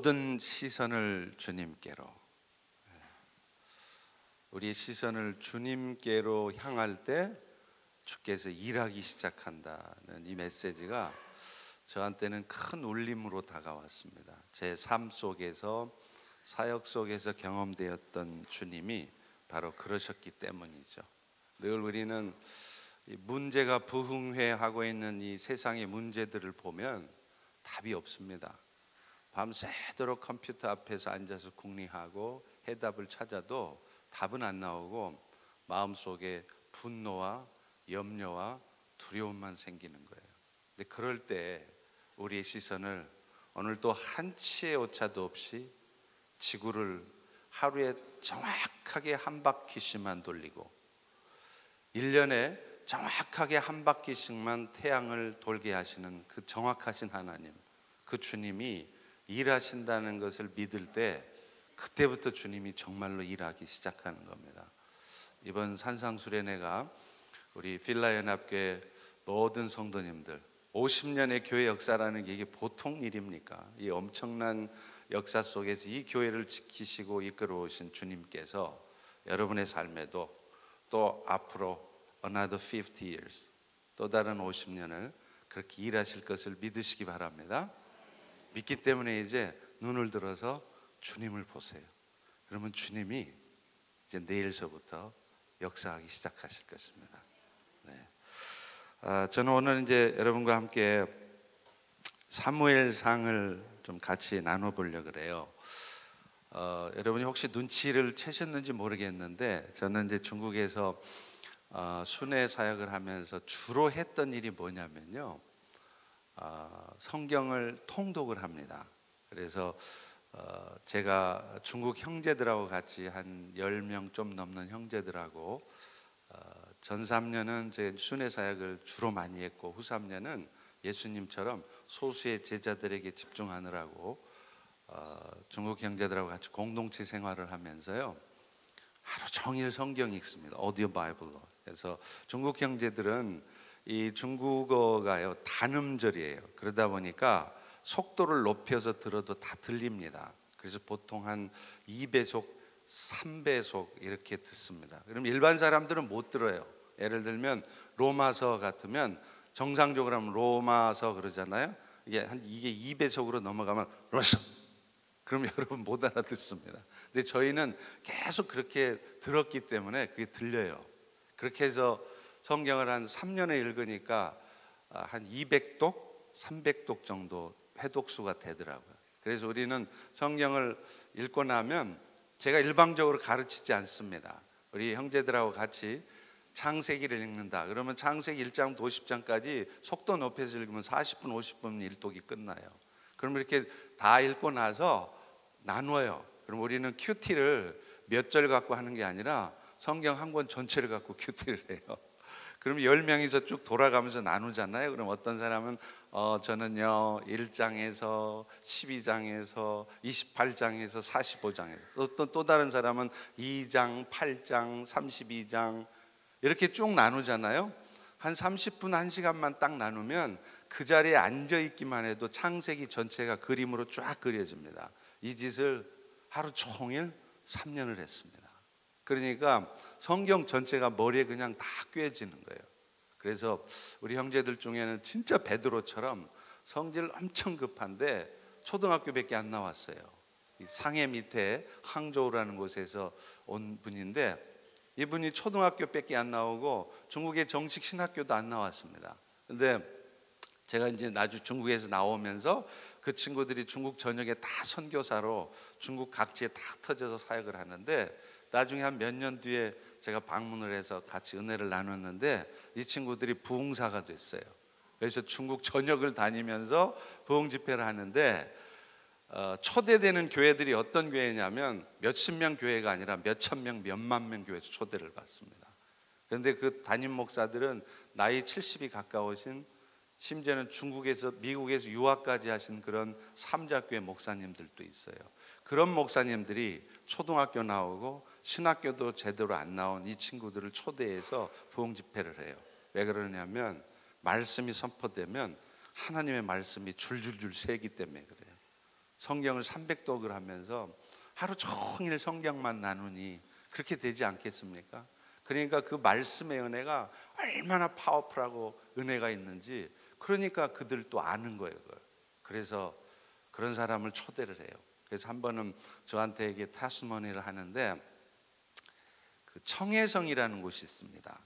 모든 시선을 주님께로, 우리 시선을 주님께로 향할 때 주께서 일하기 시작한다는 이 메시지가 저한테는 큰 울림으로 다가왔습니다. 제 삶 속에서, 사역 속에서 경험되었던 주님이 바로 그러셨기 때문이죠. 늘 우리는 이 문제가 부흥회하고 있는 이 세상의 문제들을 보면 답이 없습니다. 밤새도록 컴퓨터 앞에서 앉아서 궁리하고 해답을 찾아도 답은 안 나오고 마음속에 분노와 염려와 두려움만 생기는 거예요. 근데 그럴 때 우리의 시선을 오늘도 한치의 오차도 없이 지구를 하루에 정확하게 한 바퀴씩만 돌리고 1년에 정확하게 한 바퀴씩만 태양을 돌게 하시는 그 정확하신 하나님, 그 주님이 일하신다는 것을 믿을 때 그때부터 주님이 정말로 일하기 시작하는 겁니다. 이번 산상수련회가 우리 필라연합교회 모든 성도님들 50년의 교회 역사라는 게 이게 보통 일입니까? 이 엄청난 역사 속에서 이 교회를 지키시고 이끌어오신 주님께서 여러분의 삶에도 또 앞으로 another 50 years, 또 다른 50년을 그렇게 일하실 것을 믿으시기 바랍니다. 믿기 때문에 이제 눈을 들어서 주님을 보세요. 그러면 주님이 이제 내일서부터 역사하기 시작하실 것입니다. 네. 저는 오늘 이제 여러분과 함께 사무엘상을 좀 같이 나눠보려고 그래요. 여러분이 혹시 눈치를 채셨는지 모르겠는데 저는 이제 중국에서 순회 사역을 하면서 주로 했던 일이 뭐냐면요, 성경을 통독을 합니다. 그래서 제가 중국 형제들하고 같이 한 10명 좀 넘는 형제들하고 전 3년은 제 순회 사역을 주로 많이 했고 후 3년은 예수님처럼 소수의 제자들에게 집중하느라고 중국 형제들하고 같이 공동체 생활을 하면서요, 하루 종일 성경 읽습니다. 오디오 바이블로. 그래서 중국 형제들은 이 중국어가요 단음절이에요. 그러다 보니까 속도를 높여서 들어도 다 들립니다. 그래서 보통 한 2배속, 3배속 이렇게 듣습니다. 그럼 일반 사람들은 못 들어요. 예를 들면 로마서 같으면 정상적으로 하면 로마서 그러잖아요. 이게 2배속으로 넘어가면 로서, 그럼 여러분 못 알아듣습니다. 근데 저희는 계속 그렇게 들었기 때문에 그게 들려요. 그렇게 해서 성경을 한 3년에 읽으니까 한 200독, 300독 정도 회독수가 되더라고요. 그래서 우리는 성경을 읽고 나면 제가 일방적으로 가르치지 않습니다. 우리 형제들하고 같이 창세기를 읽는다. 그러면 창세기 1장부터 50장까지 속도 높여서 읽으면 40분, 50분 일독이 끝나요. 그럼 이렇게 다 읽고 나서 나눠요. 그럼 우리는 큐티를 몇 절 갖고 하는 게 아니라 성경 한 권 전체를 갖고 큐티를 해요. 그럼 10명이서 쭉 돌아가면서 나누잖아요. 그럼 어떤 사람은 저는요 1장에서 12장에서 28장에서 45장에서 또 다른 사람은 2장, 8장, 32장 이렇게 쭉 나누잖아요. 한 30분, 1시간만 딱 나누면 그 자리에 앉아있기만 해도 창세기 전체가 그림으로 쫙 그려집니다. 이 짓을 하루 종일 3년을 했습니다. 그러니까 성경 전체가 머리에 그냥 다 꿰어지는 거예요. 그래서 우리 형제들 중에는 진짜 베드로처럼 성질 엄청 급한데 초등학교밖에 안 나왔어요. 상해 밑에 항저우라는 곳에서 온 분인데 이분이 초등학교밖에 안 나오고 중국의 정식 신학교도 안 나왔습니다. 근데 제가 이제 나중 중국에서 나오면서 그 친구들이 중국 전역에 다 선교사로 중국 각지에 다 터져서 사역을 하는데 나중에 한 몇 년 뒤에 제가 방문을 해서 같이 은혜를 나눴는데 이 친구들이 부흥사가 됐어요. 그래서 중국 전역을 다니면서 부흥 집회를 하는데 초대되는 교회들이 어떤 교회냐면 몇십 명 교회가 아니라 몇천 명, 몇만 명 교회에서 초대를 받습니다. 그런데 그 담임 목사들은 나이 70이 가까우신, 심지어는 중국에서 미국에서 유학까지 하신 그런 삼자교회 목사님들도 있어요. 그런 목사님들이 초등학교 나오고 신학교도 제대로 안 나온 이 친구들을 초대해서 부흥 집회를 해요. 왜 그러냐면 말씀이 선포되면 하나님의 말씀이 줄줄줄 새기 때문에 그래요. 성경을 300독을 하면서 하루 종일 성경만 나누니 그렇게 되지 않겠습니까? 그러니까 그 말씀의 은혜가 얼마나 파워풀하고 은혜가 있는지 그러니까 그들도 아는 거예요. 그걸. 그래서 그런 사람을 초대를 해요. 그래서 한 번은 저한테 이게 타스머니를 하는데 그 청해성이라는 곳이 있습니다.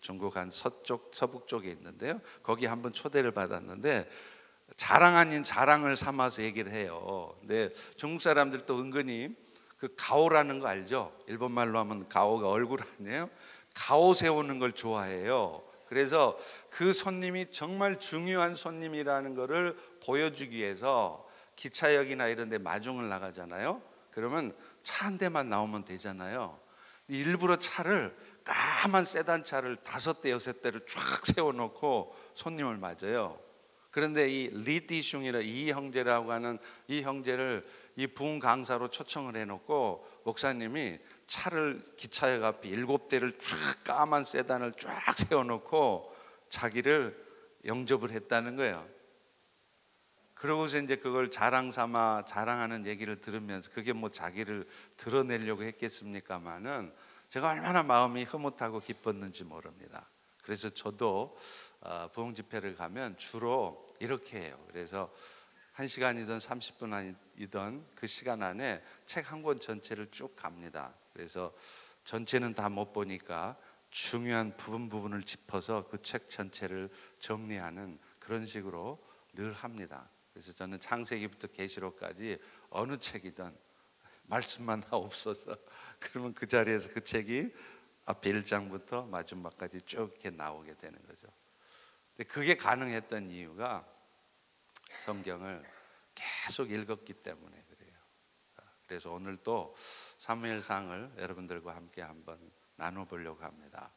중국 한 서쪽 서북 쪽에 있는데요. 거기 한번 초대를 받았는데 자랑 아닌 자랑을 삼아서 얘기를 해요. 근데 중국 사람들도 은근히 그 가오라는 거 알죠? 일본 말로 하면 가오가 얼굴 아니에요? 가오 세우는 걸 좋아해요. 그래서 그 손님이 정말 중요한 손님이라는 것을 보여주기 위해서 기차역이나 이런 데 마중을 나가잖아요. 그러면 차 한 대만 나오면 되잖아요. 일부러 차를 까만 세단 차를 5대 6대를 쫙 세워놓고 손님을 맞아요. 그런데 이 리디숑이라 이 형제라고 하는 이 형제를 이 부흥 강사로 초청을 해놓고 목사님이 차를 기차역 앞에 7대를 쫙 까만 세단을 쫙 세워놓고 자기를 영접을 했다는 거예요. 그러고서 이제 그걸 자랑 삼아 자랑하는 얘기를 들으면서 그게 뭐 자기를 드러내려고 했겠습니까마는 제가 얼마나 마음이 흐뭇하고 기뻤는지 모릅니다. 그래서 저도 부흥 집회를 가면 주로 이렇게 해요. 그래서 1시간이든 30분이든 그 시간 안에 책 한 권 전체를 쭉 갑니다. 그래서 전체는 다 못 보니까 중요한 부분을 짚어서 그 책 전체를 정리하는 그런 식으로 늘 합니다. 그래서 저는 창세기부터 계시록까지 어느 책이든 말씀만 다 없어서 그러면 그 자리에서 그 책이 앞에 1장부터 마지막까지 쭉 이렇게 나오게 되는 거죠. 근데 그게 가능했던 이유가 성경을 계속 읽었기 때문에 그래요. 그래서 오늘 또 사무엘상을 여러분들과 함께 한번 나눠보려고 합니다.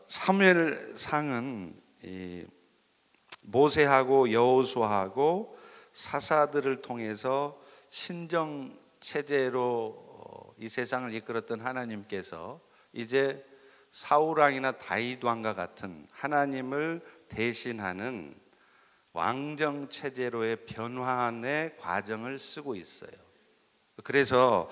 사무엘상은 이 모세하고 여호수아하고 사사들을 통해서 신정 체제로 이 세상을 이끌었던 하나님께서 이제 사울 왕이나 다윗 왕과 같은 하나님을 대신하는 왕정 체제로의 변환의 과정을 쓰고 있어요. 그래서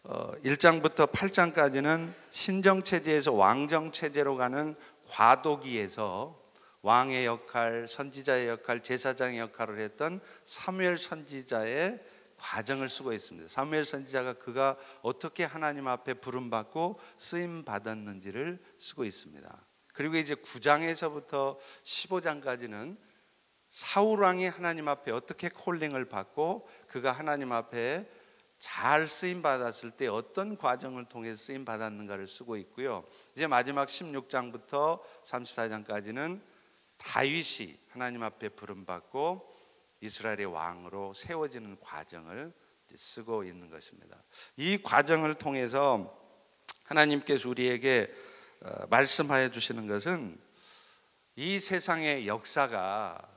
1장부터 8장까지는 신정 체제에서 왕정 체제로 가는 과도기에서 왕의 역할, 선지자의 역할, 제사장의 역할을 했던 사무엘 선지자의 과정을 쓰고 있습니다. 사무엘 선지자가 그가 어떻게 하나님 앞에 부름받고 쓰임 받았는지를 쓰고 있습니다. 그리고 이제 9장에서부터 15장까지는 사울 왕이 하나님 앞에 어떻게 콜링을 받고 그가 하나님 앞에 잘 쓰임 받았을 때 어떤 과정을 통해서 쓰임 받았는가를 쓰고 있고요. 이제 마지막 16장부터 34장까지는 다윗이 하나님 앞에 부름받고 이스라엘의 왕으로 세워지는 과정을 쓰고 있는 것입니다. 이 과정을 통해서 하나님께서 우리에게 말씀하여 주시는 것은 이 세상의 역사가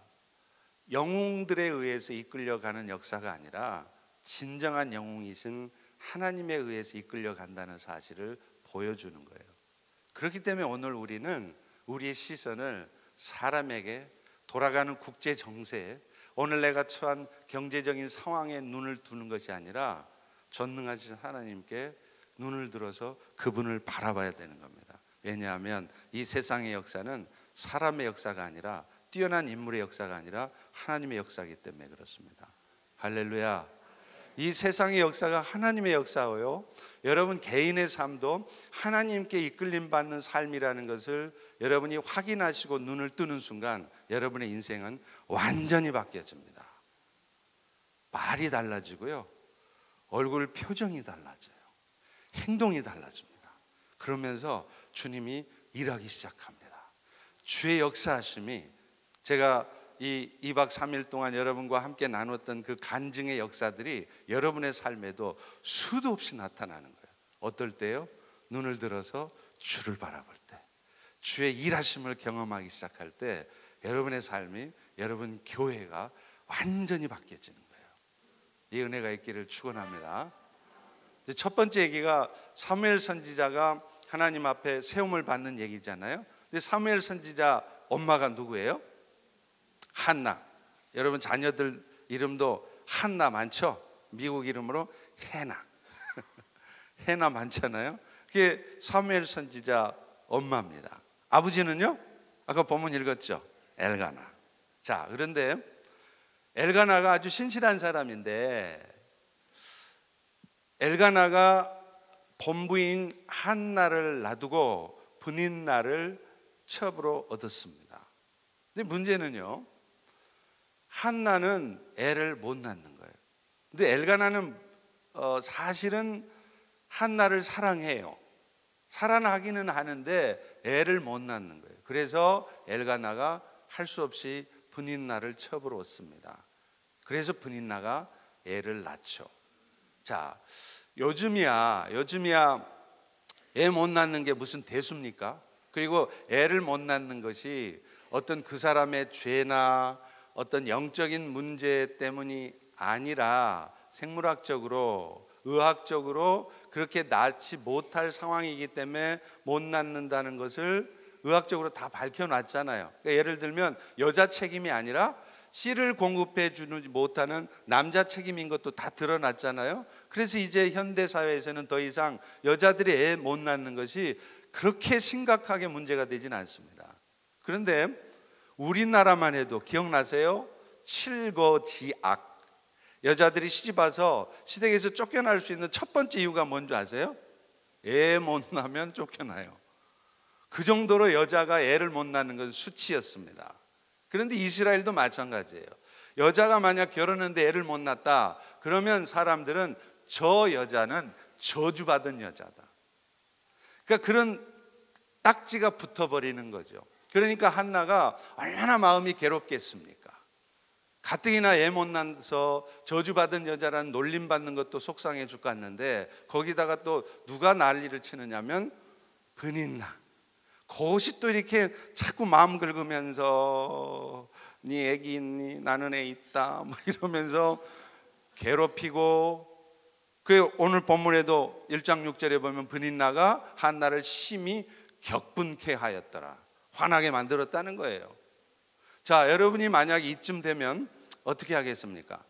영웅들에 의해서 이끌려가는 역사가 아니라 진정한 영웅이신 하나님에 의해서 이끌려간다는 사실을 보여주는 거예요. 그렇기 때문에 오늘 우리는 우리의 시선을 사람에게, 돌아가는 국제 정세에, 오늘 내가 처한 경제적인 상황에 눈을 두는 것이 아니라 전능하신 하나님께 눈을 들어서 그분을 바라봐야 되는 겁니다. 왜냐하면 이 세상의 역사는 사람의 역사가 아니라, 뛰어난 인물의 역사가 아니라 하나님의 역사이기 때문에 그렇습니다. 할렐루야. 이 세상의 역사가 하나님의 역사예요. 여러분 개인의 삶도 하나님께 이끌림 받는 삶이라는 것을 여러분이 확인하시고 눈을 뜨는 순간 여러분의 인생은 완전히 바뀌어집니다. 말이 달라지고요, 얼굴 표정이 달라져요, 행동이 달라집니다. 그러면서 주님이 일하기 시작합니다. 주의 역사하심이, 제가 이 2박 3일 동안 여러분과 함께 나눴던 그 간증의 역사들이 여러분의 삶에도 수도 없이 나타나는 거예요. 어떨 때요? 눈을 들어서 주를 바라볼 때, 주의 일하심을 경험하기 시작할 때 여러분의 삶이, 여러분 교회가 완전히 바뀌어지는 거예요. 이 은혜가 있기를 축원합니다. 첫 번째 얘기가 사무엘 선지자가 하나님 앞에 세움을 받는 얘기잖아요. 근데 사무엘 선지자 엄마가 누구예요? 한나. 여러분 자녀들 이름도 한나 많죠? 미국 이름으로 해나. 해나 많잖아요. 그게 사무엘 선지자 엄마입니다. 아버지는요? 아까 본문 읽었죠? 엘가나. 자, 그런데 엘가나가 아주 신실한 사람인데 엘가나가 본부인 한나를 놔두고 분인나를 첩으로 얻었습니다. 근데 문제는요, 한나는 애를 못 낳는 거예요. 근데 엘가나는 사실은 한나를 사랑해요. 사랑하기는 하는데 애를 못 낳는 거예요. 그래서 엘가나가 할 수 없이 분인나를 첩으로 얻습니다. 그래서 분인나가 애를 낳죠. 자, 요즘이야 애 못 낳는 게 무슨 대수입니까? 그리고 애를 못 낳는 것이 어떤 그 사람의 죄나 어떤 영적인 문제 때문이 아니라 생물학적으로, 의학적으로 그렇게 낳지 못할 상황이기 때문에 못 낳는다는 것을 의학적으로 다 밝혀놨잖아요. 그러니까 예를 들면 여자 책임이 아니라 씨를 공급해 주지 못하는 남자 책임인 것도 다 드러났잖아요. 그래서 이제 현대 사회에서는 더 이상 여자들이 애 못 낳는 것이 그렇게 심각하게 문제가 되진 않습니다. 그런데 우리나라만 해도 기억나세요? 칠거지악. 여자들이 시집와서 시댁에서 쫓겨날 수 있는 첫 번째 이유가 뭔지 아세요? 애 못 낳으면 쫓겨나요. 그 정도로 여자가 애를 못 낳는 건 수치였습니다. 그런데 이스라엘도 마찬가지예요. 여자가 만약 결혼했는데 애를 못 낳았다, 그러면 사람들은 저 여자는 저주받은 여자다. 그러니까 그런 딱지가 붙어버리는 거죠. 그러니까 한나가 얼마나 마음이 괴롭겠습니까? 가뜩이나 애 못 낳아서 저주받은 여자라는 놀림받는 것도 속상해 죽겠는데 거기다가 또 누가 난리를 치느냐면 분인나. 그것이 또 이렇게 자꾸 마음 긁으면서 네 애기 있니? 나는 애 있다 뭐 이러면서 괴롭히고, 그 오늘 본문에도 1장 6절에 보면 분인나가 한나를 심히 격분케 하였더라. 화나게 만들었다는 거예요. 자, 여러분이 만약 이쯤 되면 어떻게 하겠습니까?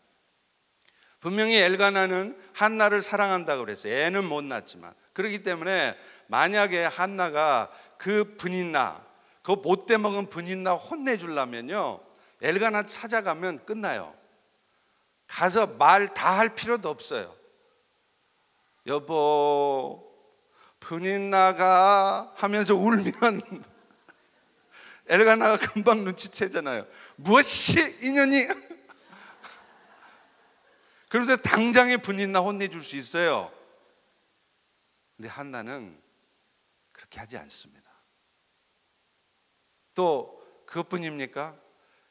분명히 엘가나는 한나를 사랑한다고 그랬어요. 애는 못 낳았지만. 그렇기 때문에 만약에 한나가 그 분인나, 그 못돼 먹은 분인나 혼내주려면요, 엘가나 찾아가면 끝나요. 가서 말 다 할 필요도 없어요. 여보, 분인나가 하면서 울면 엘가나가 금방 눈치채잖아요. 무엇이 인연이? 그러면서 당장에 분인나 혼내줄 수 있어요. 근데 한나는 그렇게 하지 않습니다. 또 그것뿐입니까?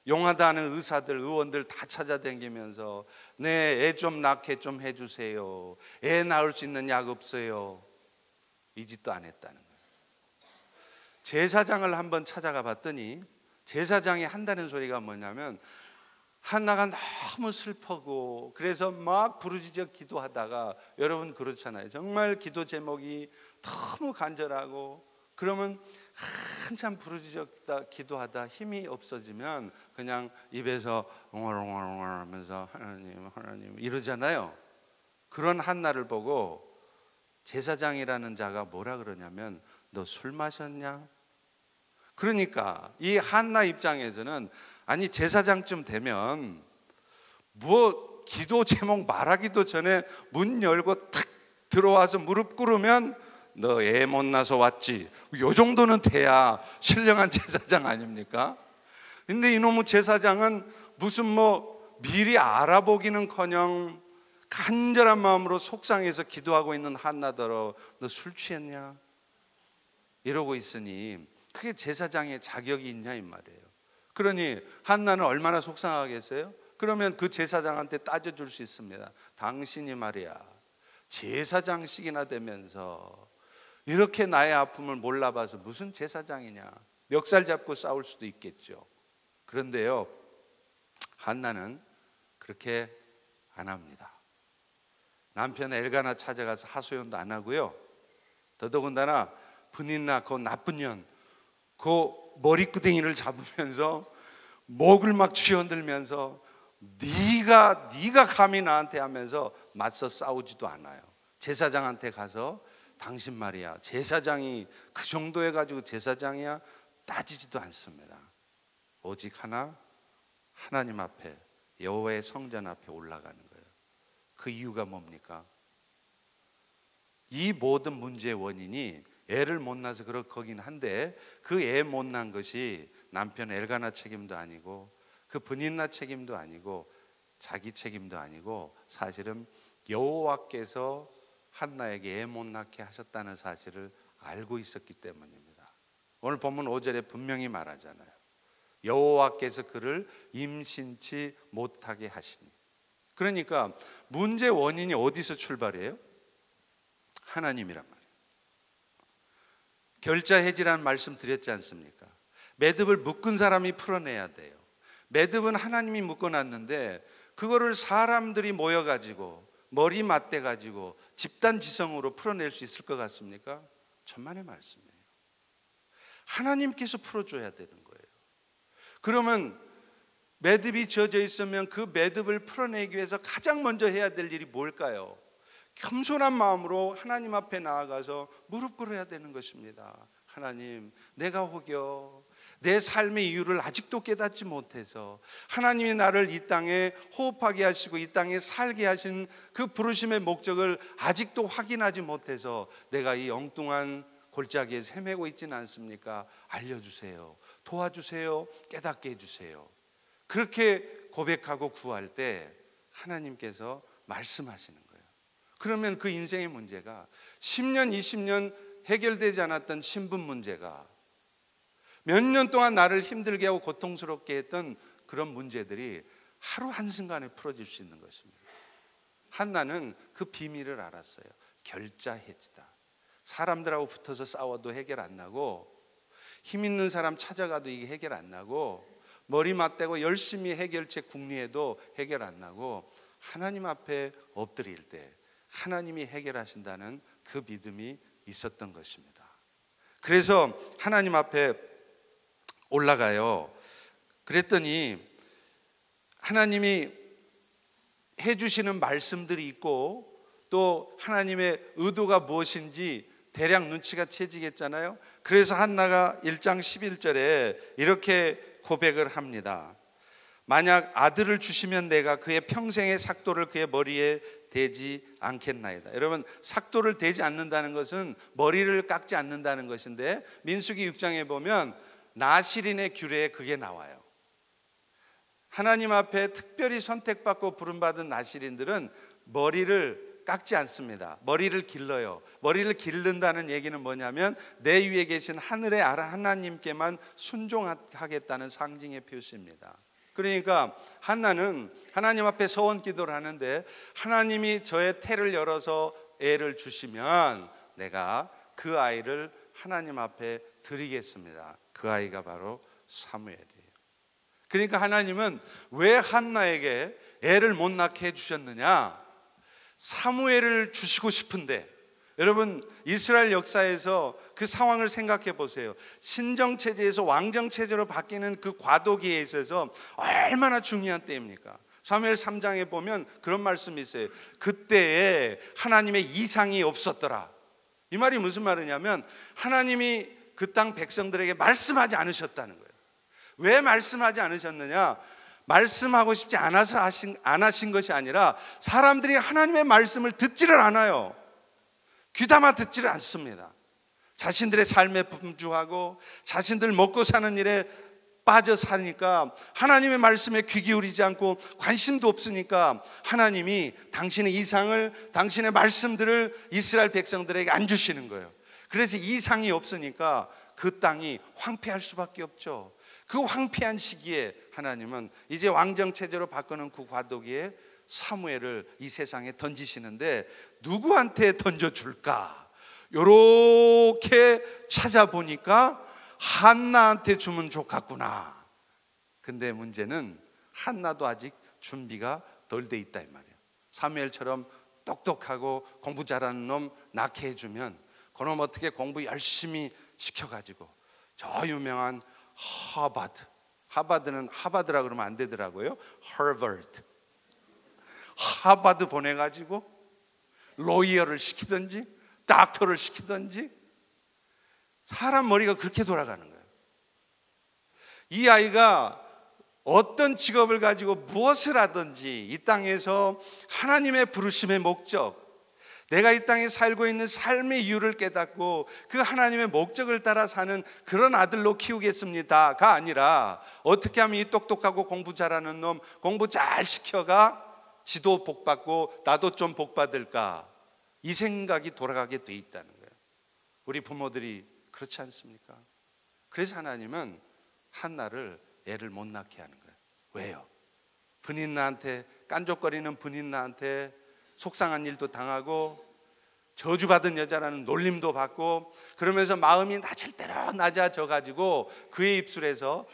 용하다 하는 의사들, 의원들 다 찾아다니면서 네, 애 좀 낳게 좀 해주세요. 애 낳을 수 있는 약 없어요. 이 짓도 안 했다는 거예요. 제사장을 한번 찾아가 봤더니 제사장이 한다는 소리가 뭐냐면 한나가 너무 슬프고 그래서 막 부르짖어 기도하다가, 여러분 그렇잖아요. 정말 기도 제목이 너무 간절하고 그러면 한참 부르짖어 기도하다 힘이 없어지면 그냥 입에서 옹알옹알 하면서 하나님 이러잖아요. 그런 한나를 보고 제사장이라는 자가 뭐라 그러냐면 너 술 마셨냐? 그러니까 이 한나 입장에서는 아니 제사장쯤 되면 뭐 기도 제목 말하기도 전에 문 열고 탁 들어와서 무릎 꿇으면 너 애 못 낳아서 왔지, 요 정도는 돼야 신령한 제사장 아닙니까? 근데 이놈의 제사장은 무슨 뭐 미리 알아보기는커녕 간절한 마음으로 속상해서 기도하고 있는 한나더러 너 술 취했냐? 이러고 있으니 그게 제사장의 자격이 있냐 이 말이에요. 그러니 한나는 얼마나 속상하겠어요? 그러면 그 제사장한테 따져줄 수 있습니다. 당신이 말이야 제사장식이나 되면서 이렇게 나의 아픔을 몰라봐서 무슨 제사장이냐, 멱살 잡고 싸울 수도 있겠죠. 그런데요, 한나는 그렇게 안 합니다. 남편 엘가나 찾아가서 하소연도 안 하고요, 더더군다나 분인나 그 나쁜 년 그 머리끄댕이를 잡으면서 목을 막 쥐어들면서 네가 감히 나한테 하면서 맞서 싸우지도 않아요. 제사장한테 가서 당신 말이야, 제사장이 그 정도 해가지고 제사장이야 따지지도 않습니다. 오직 하나님 앞에, 여호와의 성전 앞에 올라가는 거예요. 그 이유가 뭡니까? 이 모든 문제의 원인이 애를 못 낳아서 거긴 한데, 그 애 못 낳은 것이 남편 엘가나 책임도 아니고 그 브닌나 책임도 아니고 자기 책임도 아니고, 사실은 여호와께서 한나에게 애 못 낳게 하셨다는 사실을 알고 있었기 때문입니다. 오늘 본문 5절에 분명히 말하잖아요. 여호와께서 그를 임신치 못하게 하시니. 그러니까 문제 원인이 어디서 출발해요? 하나님이란 말이에요. 결자해지라는 말씀 드렸지 않습니까? 매듭을 묶은 사람이 풀어내야 돼요. 매듭은 하나님이 묶어놨는데 그거를 사람들이 모여가지고 머리 맞대가지고 집단지성으로 풀어낼 수 있을 것 같습니까? 천만의 말씀이에요. 하나님께서 풀어줘야 되는 거예요. 그러면 매듭이 지어져 있으면 그 매듭을 풀어내기 위해서 가장 먼저 해야 될 일이 뭘까요? 겸손한 마음으로 하나님 앞에 나아가서 무릎 꿇어야 되는 것입니다. 하나님, 내가 혹여 내 삶의 이유를 아직도 깨닫지 못해서 하나님이 나를 이 땅에 호흡하게 하시고 이 땅에 살게 하신 그 부르심의 목적을 아직도 확인하지 못해서 내가 이 엉뚱한 골짜기에 헤매고 있지는 않습니까? 알려주세요. 도와주세요. 깨닫게 해주세요. 그렇게 고백하고 구할 때 하나님께서 말씀하시는 거예요. 그러면 그 인생의 문제가 10년, 20년 해결되지 않았던 신분 문제가, 몇 년 동안 나를 힘들게 하고 고통스럽게 했던 그런 문제들이 하루 한순간에 풀어질 수 있는 것입니다. 한나는 그 비밀을 알았어요. 결자해지다. 사람들하고 붙어서 싸워도 해결 안 나고, 힘 있는 사람 찾아가도 이게 해결 안 나고, 머리 맞대고 열심히 해결책 궁리해도 해결 안 나고, 하나님 앞에 엎드릴 때 하나님이 해결하신다는 그 믿음이 있었던 것입니다. 그래서 하나님 앞에 올라가요. 그랬더니 하나님이 해주시는 말씀들이 있고 또 하나님의 의도가 무엇인지 대략 눈치가 채지겠잖아요. 그래서 한나가 1장 11절에 이렇게 고백을 합니다. 만약 아들을 주시면 내가 그의 평생의 삭도를 그의 머리에 대지 않겠나이다. 여러분, 삭도를 대지 않는다는 것은 머리를 깎지 않는다는 것인데, 민수기 6장에 보면 나실인의 규례에 그게 나와요. 하나님 앞에 특별히 선택받고 부름받은 나실인들은 머리를 깎지 않습니다. 머리를 길러요. 머리를 기른다는 얘기는 뭐냐면 내 위에 계신 하늘의 하나님께만 순종하겠다는 상징의 표시입니다. 그러니까 한나는 하나님 앞에 서원 기도를 하는데, 하나님이 저의 태를 열어서 애를 주시면 내가 그 아이를 하나님 앞에 드리겠습니다. 그 아이가 바로 사무엘이에요. 그러니까 하나님은 왜 한나에게 애를 못 낳게 해주셨느냐? 사무엘을 주시고 싶은데, 여러분 이스라엘 역사에서 그 상황을 생각해 보세요. 신정체제에서 왕정체제로 바뀌는 그 과도기에 있어서 얼마나 중요한 때입니까? 사무엘 3장에 보면 그런 말씀이 있어요. 그때에 하나님의 이상이 없었더라. 이 말이 무슨 말이냐면 하나님이 그 땅 백성들에게 말씀하지 않으셨다는 거예요. 왜 말씀하지 않으셨느냐? 말씀하고 싶지 않아서 안 하신 것이 아니라 사람들이 하나님의 말씀을 듣지를 않아요. 귀담아 듣지를 않습니다. 자신들의 삶에 분주하고 자신들 먹고 사는 일에 빠져 사니까 하나님의 말씀에 귀 기울이지 않고 관심도 없으니까 하나님이 당신의 이상을, 당신의 말씀들을 이스라엘 백성들에게 안 주시는 거예요. 그래서 이상이 없으니까 그 땅이 황폐할 수밖에 없죠. 그 황폐한 시기에 하나님은 이제 왕정체제로 바꾸는 그 과도기에 사무엘을 이 세상에 던지시는데 누구한테 던져줄까? 요렇게 찾아보니까 한나한테 주면 좋겠구나. 근데 문제는 한나도 아직 준비가 덜 돼 있다 이 말이에요. 사무엘처럼 똑똑하고 공부 잘하는 놈 낳게 해주면 그놈 어떻게 공부 열심히 시켜가지고 저 유명한 하버드는 하버드라 그러면 안 되더라고요. 하버드. 하버드 보내가지고 로이어를 시키든지 닥터를 시키든지 사람 머리가 그렇게 돌아가는 거예요. 이 아이가 어떤 직업을 가지고 무엇을 하든지 이 땅에서 하나님의 부르심의 목적, 내가 이 땅에 살고 있는 삶의 이유를 깨닫고 그 하나님의 목적을 따라 사는 그런 아들로 키우겠습니다가 아니라 어떻게 하면 이 똑똑하고 공부 잘하는 놈 공부 잘 시켜가 지도 복 받고 나도 좀 복 받을까, 이 생각이 돌아가게 돼 있다는 거예요. 우리 부모들이 그렇지 않습니까? 그래서 하나님은 한나를 애를 못 낳게 하는 거예요. 왜요? 분인나한테, 깐족거리는 분인나한테 속상한 일도 당하고 저주받은 여자라는 놀림도 받고 그러면서 마음이 낮을대로 낮아져 가지고 그의 입술에서